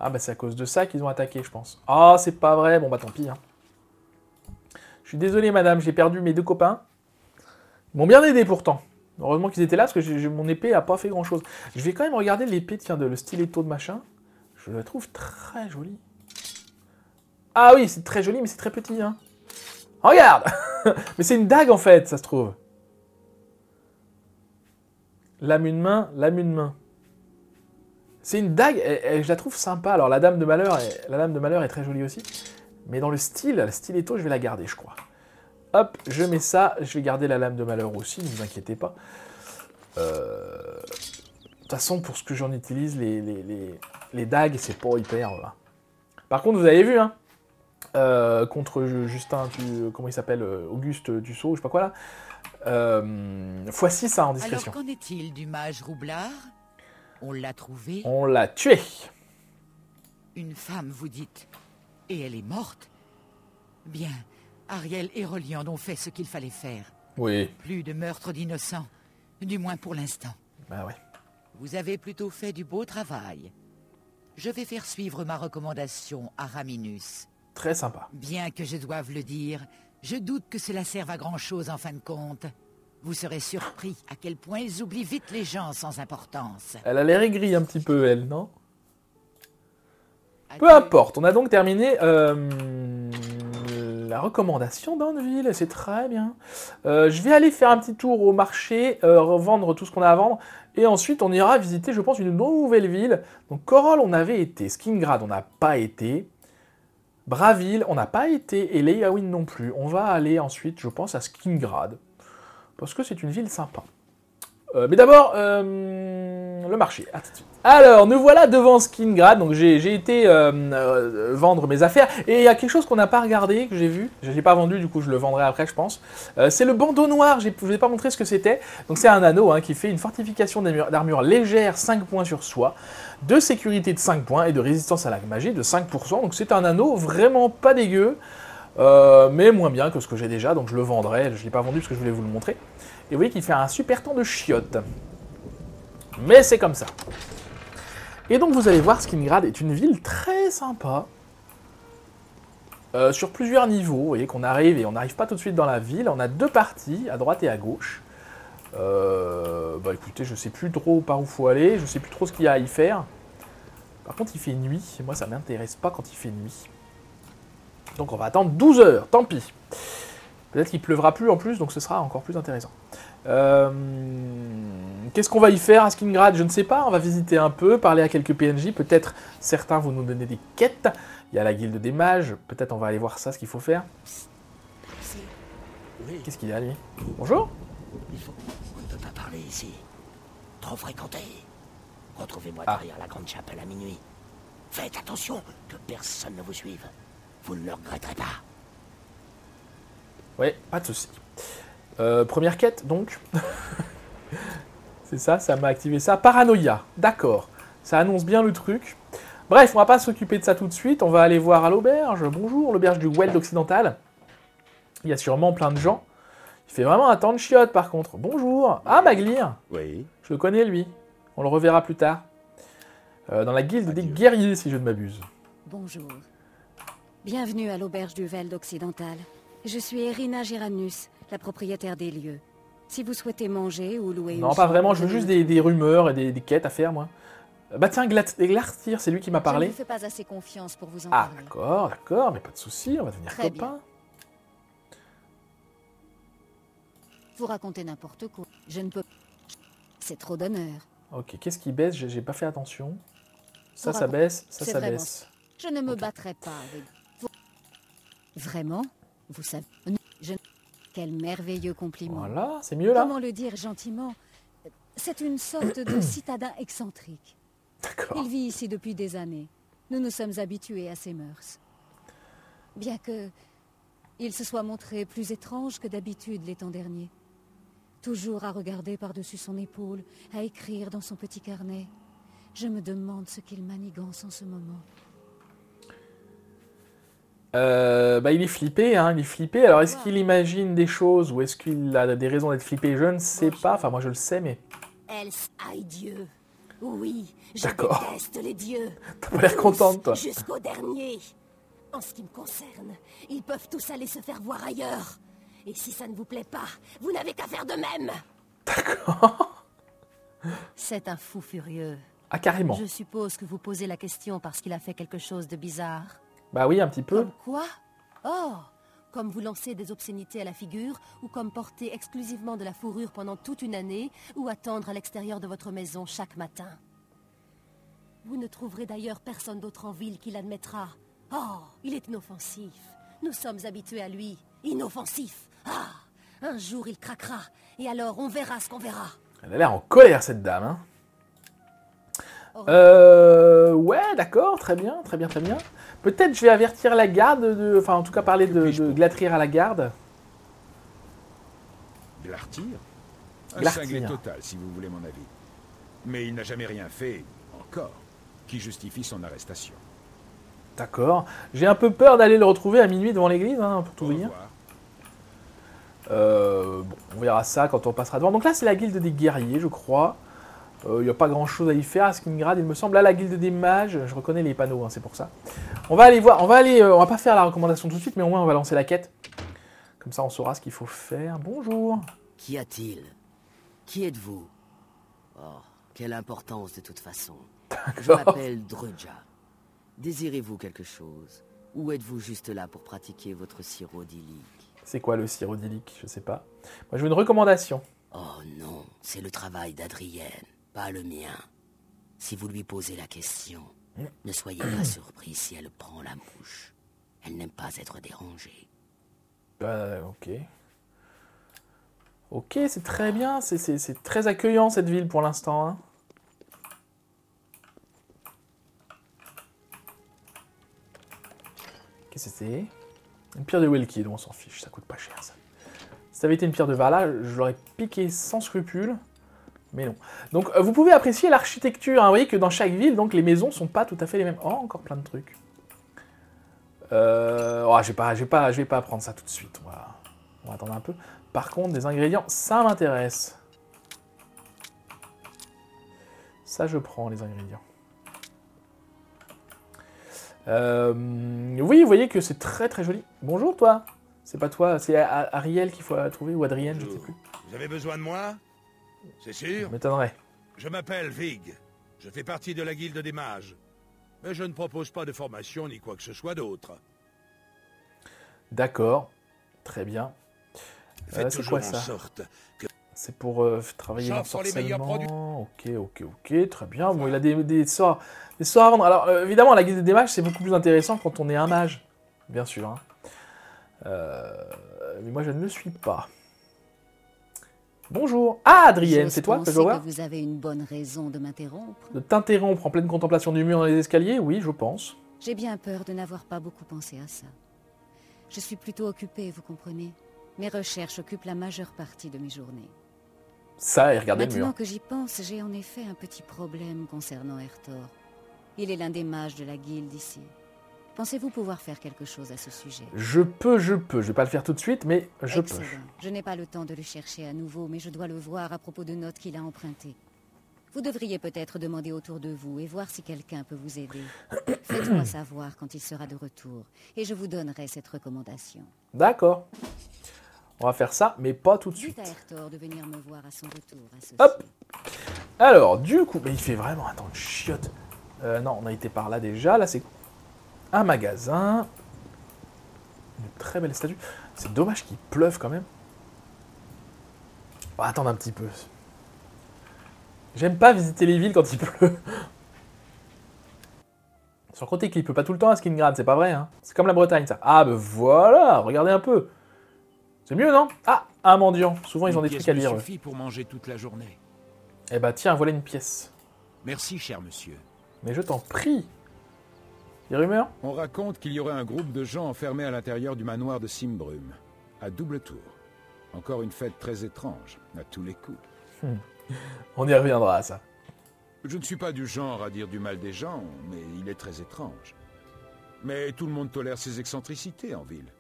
Ah bah c'est à cause de ça qu'ils ont attaqué, je pense. Ah, c'est pas vrai. Bon bah tant pis. Hein. Je suis désolé, madame, j'ai perdu mes 2 copains. Ils m'ont bien aidé pourtant. Heureusement qu'ils étaient là, parce que mon épée a pas fait grand-chose. Je vais quand même regarder l'épée, tiens, le stiletto de machin. Je la trouve très jolie. Ah oui, c'est très joli, mais c'est très petit. Hein. Regarde. Mais c'est une dague, en fait, ça se trouve. Lame une main. C'est une dague, je la trouve sympa. Alors la dame de malheur est très jolie aussi. Mais dans le style, la stiletto, je vais la garder, je crois. Hop, je mets ça. Je vais garder la lame de malheur aussi, ne vous inquiétez pas. De toute façon, pour ce que j'en utilise, les dagues, c'est pas hyper... Voilà. Par contre, vous avez vu, hein, contre Justin, comment il s'appelle, Auguste Dussault, je sais pas quoi là. x6 en discrétion. Alors qu'en est-il du mage Roublard? On l'a trouvé? On l'a tué. Une femme, vous dites. Et elle est morte? Bien, Ariel et Reliand ont fait ce qu'il fallait faire. Oui. Plus de meurtre d'innocents. Du moins pour l'instant. Bah ouais. Vous avez plutôt fait du beau travail. Je vais faire suivre ma recommandation à Raminus. Très sympa. Bien que je doive le dire, je doute que cela serve à grand-chose en fin de compte. Vous serez surpris à quel point ils oublient vite les gens sans importance. Elle a l'air aigrie un petit peu, elle, non? Peu importe, on a donc terminé la recommandation d'Anvil, c'est très bien. Je vais aller faire un petit tour au marché, revendre tout ce qu'on a à vendre, et ensuite on ira visiter, je pense, une nouvelle ville. Donc Chorol, on avait été, Skingrad, on n'a pas été, Bravil, on n'a pas été, et Leyawiin non plus. On va aller ensuite, je pense, à Skingrad, parce que c'est une ville sympa. Mais d'abord, le marché. À tout de suite. Alors, nous voilà devant Skingrad. Donc, j'ai été vendre mes affaires. Et il y a quelque chose qu'on n'a pas regardé, que j'ai vu. Je ne l'ai pas vendu, du coup, je le vendrai après, je pense. C'est le bandeau noir. Je ne vous ai pas montré ce que c'était. Donc, c'est un anneau hein, qui fait une fortification d'armure légère, 5 points sur soi, de sécurité de 5 points et de résistance à la magie de 5%. Donc, c'est un anneau vraiment pas dégueu, mais moins bien que ce que j'ai déjà. Donc, je le vendrai. Je ne l'ai pas vendu parce que je voulais vous le montrer. Et vous voyez qu'il fait un super temps de chiottes. Mais c'est comme ça. Et donc vous allez voir, Skingrad est une ville très sympa. Sur plusieurs niveaux. Vous voyez qu'on arrive et on n'arrive pas tout de suite dans la ville. On a 2 parties, à droite et à gauche. Bah écoutez, je sais plus trop par où faut aller. Je sais plus trop ce qu'il y a à y faire. Par contre, il fait nuit. Et moi, ça m'intéresse pas quand il fait nuit. Donc on va attendre 12 heures. Tant pis. Peut-être qu'il pleuvra plus en plus, donc ce sera encore plus intéressant. Qu'est-ce qu'on va y faire à Skingrad? Je ne sais pas, on va visiter un peu, parler à quelques PNJ, peut-être certains vont nous donner des quêtes. Il y a la guilde des mages, peut-être on va aller voir ça, ce qu'il faut faire. Qu'est-ce qu'il y a, lui? Bonjour. On ne peut pas parler ici. Trop fréquenté. Retrouvez-moi derrière la grande chapelle à minuit. Faites attention que personne ne vous suive. Vous ne le regretterez pas. Ouais, pas de souci. Première quête, donc. C'est ça, ça m'a activé ça. Paranoïa, d'accord. Ça annonce bien le truc. Bref, on va pas s'occuper de ça tout de suite. On va aller voir à l'auberge. Bonjour, l'auberge du Weld occidental. Il y a sûrement plein de gens. Il fait vraiment un temps de chiotte, par contre. Bonjour. Ah, Maglir. Oui. Je le connais, lui. On le reverra plus tard. Dans la guilde des guerriers, si je ne m'abuse. Bonjour. Bienvenue à l'auberge du Weld occidental. Je suis Erina Giranus, la propriétaire des lieux. Si vous souhaitez manger ou louer Non, une pas chambre, vraiment, je veux venez juste me des rumeurs et des quêtes à faire, moi. Bah tiens, Glartir, c'est lui qui m'a trouver. Je parlé. ne vous fais pas assez confiance pour vous en Ah, parler. d'accord, mais pas de souci, on va devenir Très copains. Vous racontez n'importe quoi. Je ne peux... C'est trop d'honneur. Ok, qu'est-ce qui baisse? J'ai pas fait attention. Ça, Vous ça baisse, C'est ça vraiment baisse. Je ne me Ok. battrai pas avec vous. Vraiment? Vous savez... Je... Quel merveilleux compliment. Voilà, c'est mieux là? Comment le dire gentiment? C'est une sorte de citadin excentrique. D'accord. Il vit ici depuis des années. Nous nous sommes habitués à ses mœurs. Bien que il se soit montré plus étrange que d'habitude les temps derniers. Toujours à regarder par-dessus son épaule, à écrire dans son petit carnet. Je me demande ce qu'il manigance en ce moment. Bah, il est flippé, hein, il est flippé. Alors, est-ce qu'il imagine des choses ou est-ce qu'il a des raisons d'être flippé? Je ne sais pas. Enfin, moi, je le sais, mais... Else aille Dieu. Oui, je D'accord. déteste les dieux. T'as pas l'air contente, toi. Jusqu'au dernier. En ce qui me concerne, ils peuvent tous aller se faire voir ailleurs. Et si ça ne vous plaît pas, vous n'avez qu'à faire de même. C'est un fou furieux. Ah, carrément. Je suppose que vous posez la question parce qu'il a fait quelque chose de bizarre. Bah oui, un petit peu. Comme quoi? Oh, comme vous lancer des obscénités à la figure, ou comme porter exclusivement de la fourrure pendant toute une année, ou attendre à l'extérieur de votre maison chaque matin. Vous ne trouverez d'ailleurs personne d'autre en ville qui l'admettra. Oh, il est inoffensif. Nous sommes habitués à lui. Inoffensif. Ah, un jour il craquera, et alors on verra ce qu'on verra. Elle a l'air en colère, cette dame. Hein. Ouais, d'accord, très bien, très bien, très bien. Peut-être je vais avertir la garde, enfin en tout cas parler de Glatrir à la garde. Glartir? Un Glartir. cinglé total, si vous voulez mon avis. Mais il n'a jamais rien fait, encore, qui justifie son arrestation. D'accord. J'ai un peu peur d'aller le retrouver à minuit devant l'église, hein, pour tout Au vous dire. revoir. Bon, on verra ça quand on passera devant. Donc là, c'est la guilde des guerriers, je crois. Il n'y a pas grand chose à y faire à Skingrad, il me semble. Là, la guilde des mages, je reconnais les panneaux, hein, c'est pour ça. On va aller voir, on va pas faire la recommandation tout de suite, mais au moins on va lancer la quête. Comme ça, on saura ce qu'il faut faire. Bonjour. Qu'y a-t-il? Qui êtes-vous? Oh, quelle importance de toute façon. Je m'appelle Drudja. Désirez-vous quelque chose? Ou êtes-vous juste là pour pratiquer votre sirop idyllique? C'est quoi le sirop idyllique? Je sais pas. Moi, je veux une recommandation. Oh non, c'est le travail d'Adrienne, pas le mien. Si vous lui posez la question, ne soyez pas surpris si elle prend la mouche. Elle n'aime pas être dérangée. Ok. Ok, c'est très bien. C'est très accueillant, cette ville, pour l'instant. Hein. Qu'est-ce que c'était? Une pierre de Welkill, on s'en fiche, ça coûte pas cher, ça. Si ça avait été une pierre de Vala, je l'aurais piqué sans scrupule. Mais non. Donc, vous pouvez apprécier l'architecture. Hein. Vous voyez que dans chaque ville, donc, les maisons sont pas tout à fait les mêmes. Oh, encore plein de trucs. Oh, je vais pas prendre ça tout de suite. On va attendre un peu. Par contre, des ingrédients, ça m'intéresse. Ça, je prends, les ingrédients. Oui, vous voyez que c'est très très joli. Bonjour, toi. C'est pas toi, c'est Ariel qu'il faut trouver, ou Adrienne, je ne sais plus. Vous avez besoin de moi? C'est sûr? Je m'étonnerais. Je m'appelle Vig. Je fais partie de la guilde des mages. Mais je ne propose pas de formation ni quoi que ce soit d'autre. D'accord. Très bien. Faites c'est toujours quoi en ça? sorte que... C'est pour travailler J'offre les meilleurs l'ensorcellement. Ok, très bien. Bon, il a des sorts à vendre. Alors, évidemment, la guilde des mages, c'est beaucoup plus intéressant quand on est un mage. Bien sûr. Hein. Mais moi, je ne le suis pas. Bonjour. Ah, Adrienne, c'est toi que je dois voir? Que vous avez une bonne raison de m'interrompre. De t'interrompre en pleine contemplation du mur dans les escaliers? Oui, je pense. J'ai bien peur de n'avoir pas beaucoup pensé à ça. Je suis plutôt occupée, vous comprenez. Mes recherches occupent la majeure partie de mes journées. Ça, et regardez le mur. Maintenant que j'y pense, j'ai en effet un petit problème concernant Ertor. Il est l'un des mages de la guilde ici. Pensez-vous pouvoir faire quelque chose à ce sujet? Je peux. Je vais pas le faire tout de suite, mais je peux. Je n'ai pas le temps de le chercher à nouveau, mais je dois le voir à propos de notes qu'il a empruntées. Vous devriez peut-être demander autour de vous et voir si quelqu'un peut vous aider. Faites-moi savoir quand il sera de retour, et je vous donnerai cette recommandation. D'accord. On va faire ça, mais pas tout de suite. Dites à Hertor de venir me voir à son retour. Hop. Alors, du coup, mais il fait vraiment... Attends, chiotte. Non, on a été par là déjà. Là, c'est un magasin. Une très belle statue. C'est dommage qu'il pleuve quand même. On va attendre un petit peu. J'aime pas visiter les villes quand il pleut. Sans compter qu'il pleut pas tout le temps à Skingrad, c'est pas vrai. Hein. C'est comme la Bretagne, ça. Ah, ben voilà, regardez un peu. C'est mieux, non? Ah, un mendiant. Souvent, ils ont des trucs à lire. Ça suffit pour manger toute la journée. Eh bah tiens, voilà une pièce. Merci, cher monsieur. Mais je t'en prie. Des rumeurs? On raconte qu'il y aurait un groupe de gens enfermés à l'intérieur du manoir de Simbrum, à double tour. Encore une fête très étrange, à tous les coups. On y reviendra à ça. Je ne suis pas du genre à dire du mal des gens, mais il est très étrange. Mais tout le monde tolère ses excentricités en ville.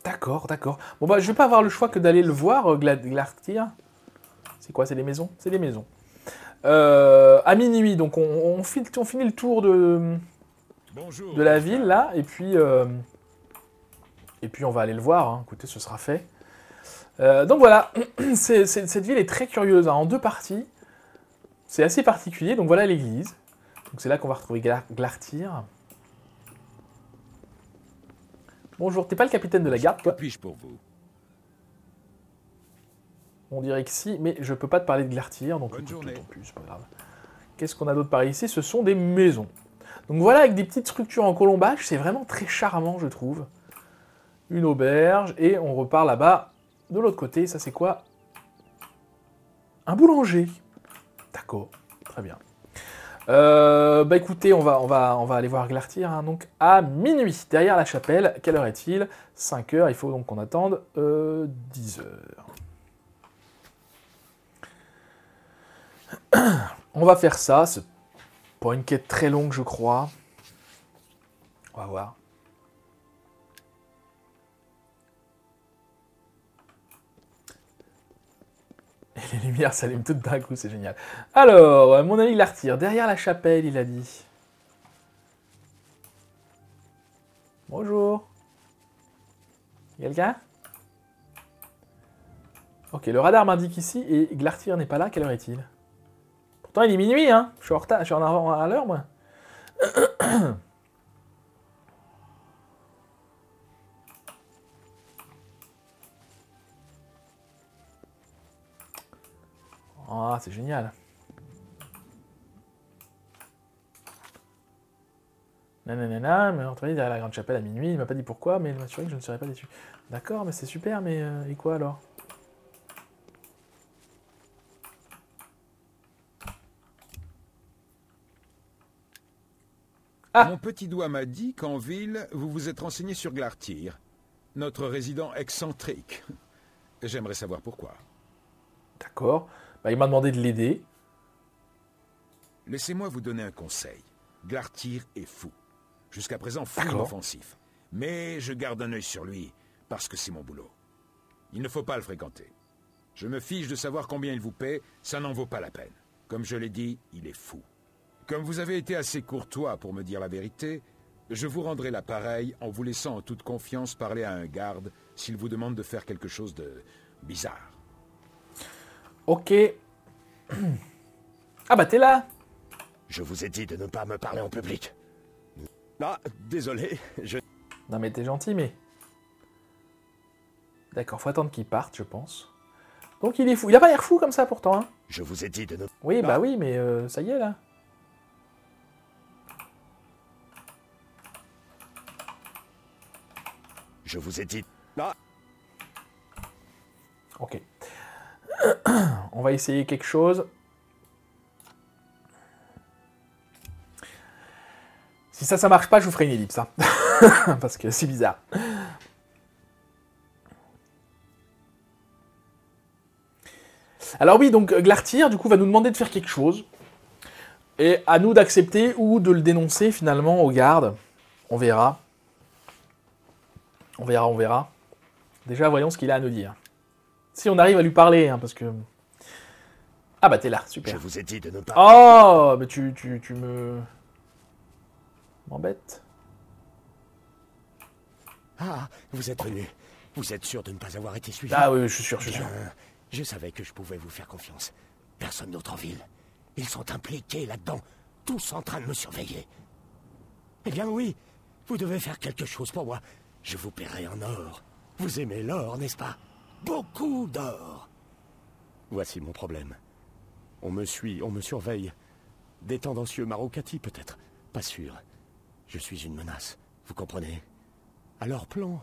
D'accord, d'accord. Bon bah je vais pas avoir le choix que d'aller le voir, Glartir. C'est quoi, c'est des maisons? C'est des maisons. À minuit, donc on finit le tour de la ville, là, et puis on va aller le voir, hein. Écoutez, ce sera fait. Donc voilà, cette ville est très curieuse, hein, en deux parties. C'est assez particulier, donc voilà l'église. Donc c'est là qu'on va retrouver Glartir. Bonjour, t'es pas le capitaine de la garde, toi? Que puis-je pour vous? On dirait que si, mais je peux pas te parler de Glartir, donc bonne journée. Tant pis, c'est pas grave. Qu'est-ce qu'on a d'autre par ici? Ce sont des maisons. Donc voilà, avec des petites structures en colombage, c'est vraiment très charmant, je trouve. Une auberge, et on repart là-bas, de l'autre côté. Ça, c'est quoi? Un boulanger. D'accord, très bien. Bah écoutez, on va aller voir Glartir, hein, donc à minuit, derrière la chapelle. Quelle heure est-il? 5 heures, il faut donc qu'on attende 10 heures. On va faire ça, c'est pas une quête très longue, je crois. On va voir. Et les lumières s'allument toutes d'un coup, c'est génial. Alors, mon ami Glartir, derrière la chapelle, il a dit. Bonjour. Quelqu'un? Ok, le radar m'indique ici, et Glartir n'est pas là, quelle heure est-il? Pourtant, il est minuit, hein. Je suis en retard, je suis en avant à l'heure, moi. Ah, c'est génial. Nanana, mais entendu derrière la grande chapelle à minuit, il m'a pas dit pourquoi, mais il m'a assuré que je ne serais pas déçu. D'accord, mais c'est super, mais et quoi alors? Ah. Mon petit doigt m'a dit qu'en ville, vous vous êtes renseigné sur Glartir, notre résident excentrique. J'aimerais savoir pourquoi. D'accord. Bah, il m'a demandé de l'aider. Laissez-moi vous donner un conseil. Glartir est fou. Jusqu'à présent, fou inoffensif. Mais je garde un œil sur lui, parce que c'est mon boulot. Il ne faut pas le fréquenter. Je me fiche de savoir combien il vous paie, ça n'en vaut pas la peine. Comme je l'ai dit, il est fou. Comme vous avez été assez courtois pour me dire la vérité, je vous rendrai l'appareil en vous laissant en toute confiance parler à un garde s'il vous demande de faire quelque chose de bizarre. Ok. Ah bah t'es là. Je vous ai dit de ne pas me parler en public. Ah, désolé, je... Non mais t'es gentil, mais... D'accord, faut attendre qu'il parte, je pense. Donc il est fou. Il a pas l'air fou comme ça, pourtant, hein. Je vous ai dit de ne... Oui, bah oui, mais ça y est, là. Je vous ai dit... Ah. Ok. On va essayer quelque chose. Si ça marche pas, je vous ferai une ellipse, hein. Parce que c'est bizarre. Alors oui, donc Glartir, du coup, va nous demander de faire quelque chose. Et à nous d'accepter ou de le dénoncer, finalement, aux gardes. On verra. On verra. Déjà, voyons ce qu'il a à nous dire. Si on arrive à lui parler, hein, parce que... Ah bah t'es là, super. Je vous ai dit de ne pas... Oh, mais tu me... m'embêtes. Ah, vous êtes venu. Vous êtes sûr de ne pas avoir été suivi? Ah oui, je suis sûr, je suis sûr. Bien, je savais que je pouvais vous faire confiance. Personne d'autre en ville. Ils sont impliqués là-dedans, tous en train de me surveiller. Eh bien oui, vous devez faire quelque chose pour moi. Je vous paierai en or. Vous aimez l'or, n'est-ce pas? Beaucoup d'or. Voici mon problème. On me suit, on me surveille. Des tendancieux Marocati, peut-être. Pas sûr. Je suis une menace, vous comprenez? À leur plan,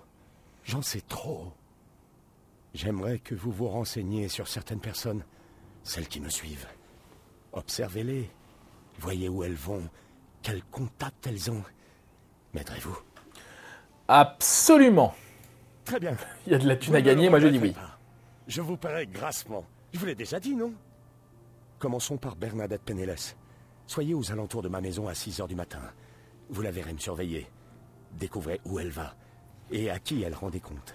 j'en sais trop. J'aimerais que vous vous renseigniez sur certaines personnes, celles qui me suivent. Observez-les. Voyez où elles vont, quels contacts elles ont. M'aiderez-vous? Absolument. Très bien. Il y a de la thune à gagner, moi je dis oui. Je vous paierai grassement. Je vous l'ai déjà dit, non? Commençons par Bernadette Penneles. Soyez aux alentours de ma maison à 6 heures du matin. Vous la verrez me surveiller. Découvrez où elle va et à qui elle rend des comptes.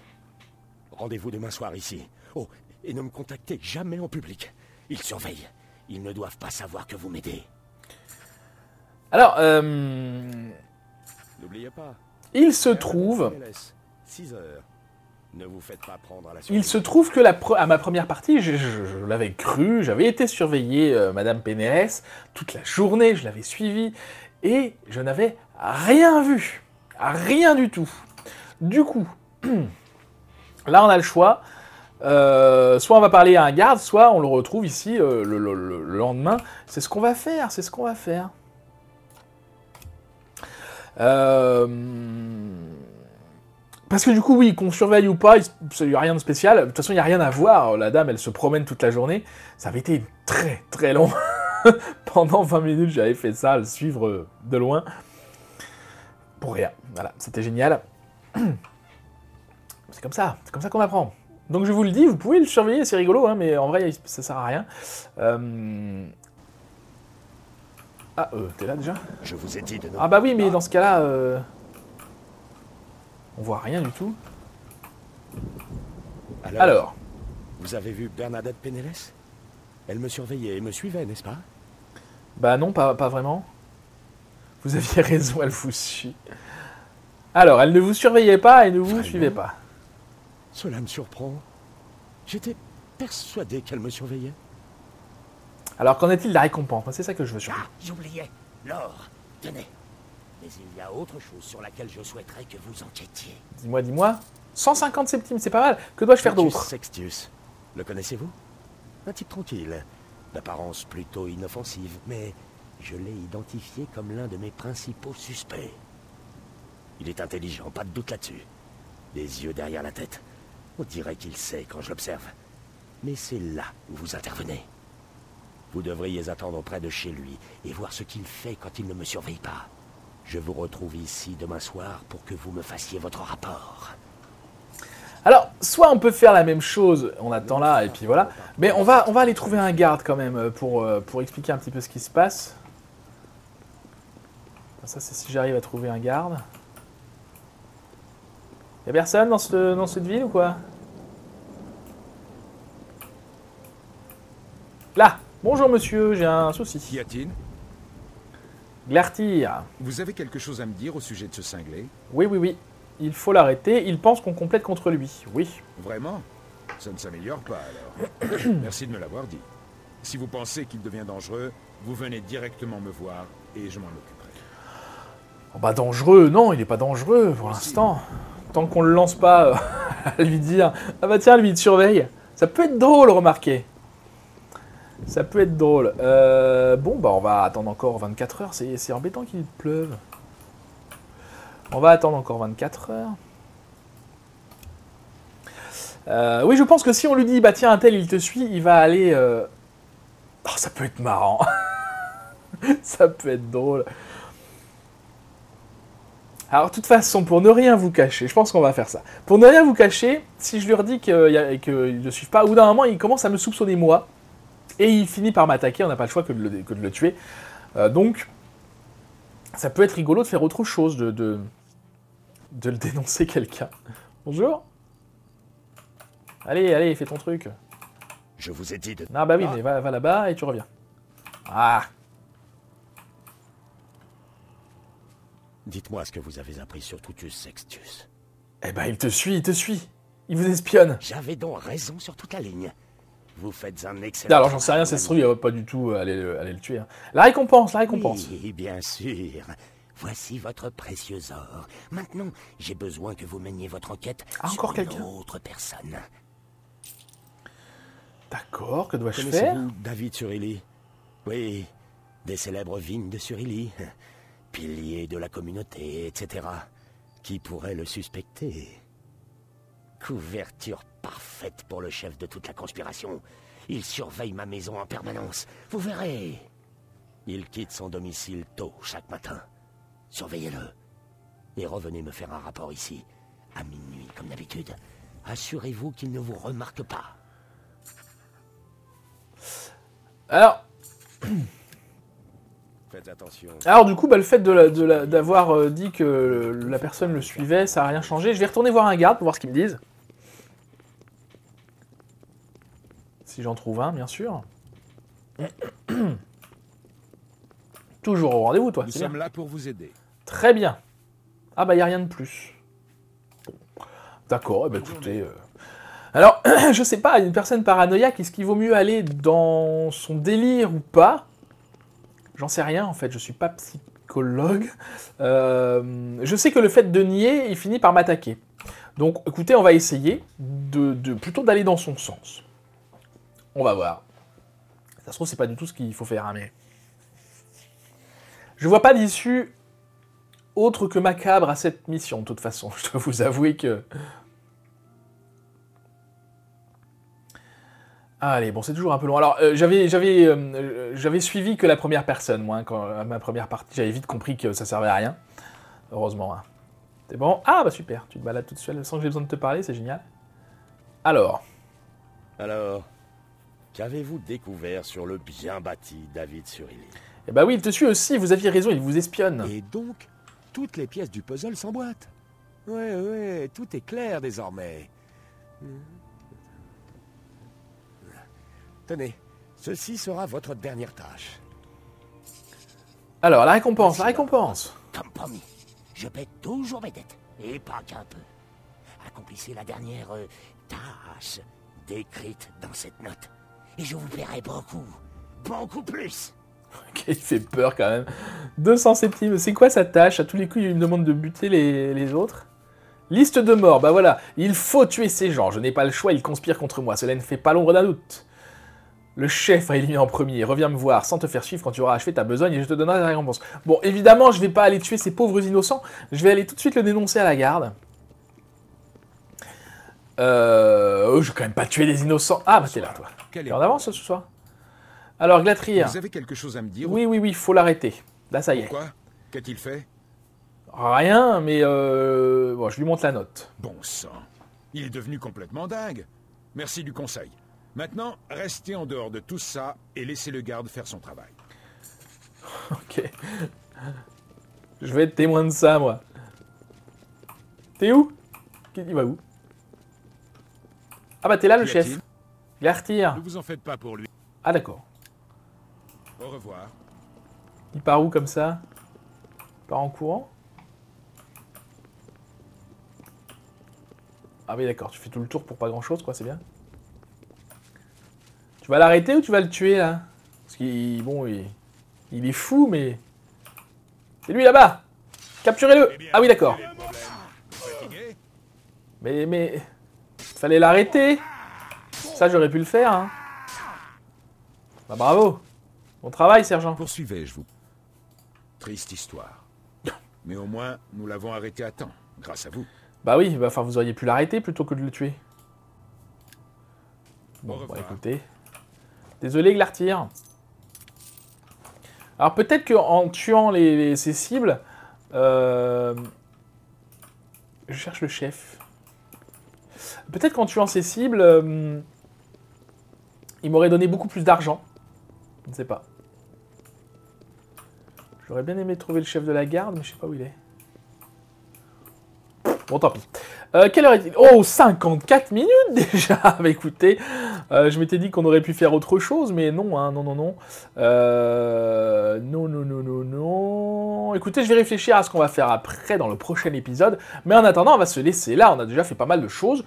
Rendez-vous demain soir ici. Oh, et ne me contactez jamais en public. Ils surveillent. Ils ne doivent pas savoir que vous m'aidez. Alors, N'oubliez pas. il se trouve... 6 heures. Ne vous faites pas prendre à la Il se trouve que à ma première partie, je l'avais cru, j'avais été surveiller Madame Penneles toute la journée, je l'avais suivie, et je n'avais rien vu. Rien du tout. Du coup, là on a le choix. Soit on va parler à un garde, soit on le retrouve ici le lendemain. C'est ce qu'on va faire, c'est ce qu'on va faire. Parce que du coup, oui, qu'on surveille ou pas, il n'y a rien de spécial. De toute façon, il n'y a rien à voir. La dame, elle se promène toute la journée. Ça avait été très, très long. Pendant 20 minutes, j'avais fait ça, le suivre de loin. Pour rien. Voilà, c'était génial. C'est comme ça qu'on apprend. Donc je vous le dis, vous pouvez le surveiller, c'est rigolo, hein, mais en vrai, ça sert à rien. Ah, t'es là déjà? Je vous ai dit de... Ah bah oui, mais dans ce cas-là... On voit rien du tout. Alors, vous avez vu Bernadette Penneles? Elle me surveillait et me suivait, n'est-ce pas? Bah non, pas vraiment. Vous aviez raison, elle vous suit. Alors, elle ne vous surveillait pas et ne vous suivait pas. Cela me surprend. J'étais persuadé qu'elle me surveillait. Alors, qu'en est-il de la récompense? C'est ça que je veux surveiller. Ah, j'oubliais. L'or. Tenez. Mais il y a autre chose sur laquelle je souhaiterais que vous enquêtiez. Dis-moi. 150 centimes, c'est pas mal. Que dois-je faire d'autre? Sextius. Le connaissez-vous? Un type tranquille. D'apparence plutôt inoffensive, mais je l'ai identifié comme l'un de mes principaux suspects. Il est intelligent, pas de doute là-dessus. Des yeux derrière la tête. On dirait qu'il sait quand je l'observe. Mais c'est là où vous intervenez. Vous devriez attendre près de chez lui et voir ce qu'il fait quand il ne me surveille pas. Je vous retrouve ici demain soir pour que vous me fassiez votre rapport. Alors, soit on peut faire la même chose, on attend là, et puis voilà. Mais on va aller trouver un garde quand même pour expliquer un petit peu ce qui se passe. Ça, c'est si j'arrive à trouver un garde. Y'a personne dans cette ville ou quoi? Là! Bonjour monsieur, j'ai un souci. Qu'y a-t-il? Glartir. Vous avez quelque chose à me dire au sujet de ce cinglé? Oui. Il faut l'arrêter. Il pense qu'on complète contre lui. Oui. Vraiment? Ça ne s'améliore pas alors. Merci de me l'avoir dit. Si vous pensez qu'il devient dangereux, vous venez directement me voir et je m'en occuperai. Oh bah dangereux, non, il est pas dangereux pour l'instant. Tant qu'on le lance pas à lui dire « Ah bah tiens, lui il te surveille ». Ça peut être drôle, remarquez. Ça peut être drôle. Bon, bah on va attendre encore 24 heures. C'est embêtant qu'il pleuve. On va attendre encore 24 heures. Oui, je pense que si on lui dit, bah tiens, un tel, il te suit, il va aller... Oh, ça peut être marrant. Ça peut être drôle. Alors, de toute façon, pour ne rien vous cacher, je pense qu'on va faire ça. Pour ne rien vous cacher, si je lui redis qu'ils ne le suivent pas, au bout d'un moment, il commence à me soupçonner moi. Et il finit par m'attaquer, on n'a pas le choix que de le tuer. Donc, ça peut être rigolo de faire autre chose, de le dénoncer quelqu'un. Bonjour. Allez, fais ton truc. Je vous ai dit de... Ah bah oui, mais va là-bas et tu reviens. Ah. Dites-moi ce que vous avez appris sur Tutus Sextus. Eh ben, il te suit, il te suit. Il vous espionne. J'avais donc raison sur toute la ligne. Vous faites un excellent... Alors, j'en sais rien, ça se trouve, il va pas du tout aller le tuer. Hein. La récompense, la récompense. Oui, bien sûr. Voici votre précieux or. Maintenant, j'ai besoin que vous meniez votre enquête encore sur quelqu'un une autre personne. D'accord, que dois-je faire? Connaissez-vous David Surili? Oui, des célèbres vignes de Surili. Pilier de la communauté, etc. Qui pourrait le suspecter? Couverture parfaite pour le chef de toute la conspiration. Il surveille ma maison en permanence. Vous verrez. Il quitte son domicile tôt chaque matin. Surveillez-le. Et revenez me faire un rapport ici, à minuit comme d'habitude. Assurez-vous qu'il ne vous remarque pas. Alors... Faites attention. Alors du coup, bah, le fait d'avoir dit que la personne le suivait, ça n'a rien changé. Je vais retourner voir un garde pour voir ce qu'ils me disent. Si j'en trouve un, bien sûr. Toujours au rendez-vous, toi. Nous sommes là pour vous aider. Très bien. Ah bah, il n'y a rien de plus. Bon. D'accord, eh ben, écoutez... Alors, je sais pas, une personne paranoïaque, est-ce qu'il vaut mieux aller dans son délire ou pas? J'en sais rien, en fait, je suis pas psychologue. Je sais que le fait de nier, il finit par m'attaquer. Donc, écoutez, on va essayer plutôt d'aller dans son sens. On va voir. Ça se trouve, c'est pas du tout ce qu'il faut faire, hein, mais... Je vois pas d'issue autre que macabre à cette mission, de toute façon. Je dois vous avouer que... Allez, bon, c'est toujours un peu long. Alors, j'avais suivi que la première personne, moi, hein, à ma première partie. J'avais vite compris que ça servait à rien. Heureusement. Hein. C'est bon. Ah, bah super, tu te balades toute seule sans que j'ai besoin de te parler, c'est génial. Alors, qu'avez-vous découvert sur le bien bâti David Surili? Eh bah oui, il te suit aussi, vous aviez raison, il vous espionne. Et donc, toutes les pièces du puzzle s'emboîtent. Ouais, tout est clair désormais. Tenez, ceci sera votre dernière tâche. Alors, la récompense, la récompense. Comme promis, je paie toujours mes dettes, et pas qu'un peu. Accomplissez la dernière tâche décrite dans cette note, et je vous paierai beaucoup, beaucoup plus. Ok, il fait peur quand même. 200 centimes, c'est quoi sa tâche? À tous les coups, il me demande de buter les autres. Liste de morts, bah voilà. Il faut tuer ces gens, je n'ai pas le choix, ils conspirent contre moi, cela ne fait pas l'ombre d'un doute. Le chef a éliminé en premier, reviens me voir sans te faire suivre quand tu auras achevé ta besogne et je te donnerai la récompense. Bon, évidemment, je vais pas aller tuer ces pauvres innocents, je vais aller tout de suite le dénoncer à la garde. Je vais quand même pas tuer des innocents. Ah, bah t'es là, toi. T'es en avance ce soir. Alors, Glatrier. Vous avez quelque chose à me dire? Oui, faut l'arrêter. Là, ça y est. Pourquoi? Qu'a-t-il fait? Rien, mais bon, je lui montre la note. Bon sang, il est devenu complètement dingue. Merci du conseil. Maintenant, restez en dehors de tout ça et laissez le garde faire son travail. Ok. Je vais être témoin de ça, moi. T'es où? Il va où? Ah bah t'es là, le chef. Glartir. Ne vous en faites pas pour lui. Ah d'accord. Au revoir. Il part où comme ça? Il part en courant? Ah oui d'accord, tu fais tout le tour pour pas grand chose quoi, c'est bien. Tu vas l'arrêter ou tu vas le tuer là? Parce qu'il bon, il est fou mais... C'est lui là-bas! Capturez-le! Ah oui d'accord. Mais... Fallait l'arrêter! Ça j'aurais pu le faire hein. Bah bravo! Bon travail sergent. Poursuivez, je vous... Triste histoire. Mais au moins, nous l'avons arrêté à temps, grâce à vous. Bah oui, bah, enfin vous auriez pu l'arrêter plutôt que de le tuer. Bon, bah écoutez. Désolé Glartir. Alors peut-être qu'en tuant ces cibles... Je cherche le chef. Peut-être qu'en tuant ces cibles... il m'aurait donné beaucoup plus d'argent. Je ne sais pas. J'aurais bien aimé trouver le chef de la garde, mais je sais pas où il est. Bon, tant pis. Quelle heure est-il? Oh, 54 minutes déjà. Bah écoutez, je m'étais dit qu'on aurait pu faire autre chose, mais non, hein, non. Non. Écoutez, je vais réfléchir à ce qu'on va faire après dans le prochain épisode. Mais en attendant, on va se laisser là. On a déjà fait pas mal de choses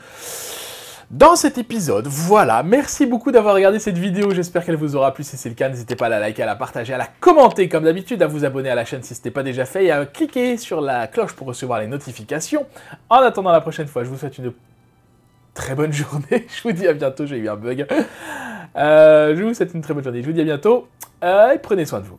dans cet épisode. Voilà, merci beaucoup d'avoir regardé cette vidéo, j'espère qu'elle vous aura plu. Si c'est le cas, n'hésitez pas à la liker, à la partager, à la commenter comme d'habitude, à vous abonner à la chaîne si ce n'est pas déjà fait et à cliquer sur la cloche pour recevoir les notifications. En attendant la prochaine fois, je vous souhaite une très bonne journée. Je vous dis à bientôt, j'ai eu un bug. Je vous souhaite une très bonne journée, je vous dis à bientôt et prenez soin de vous.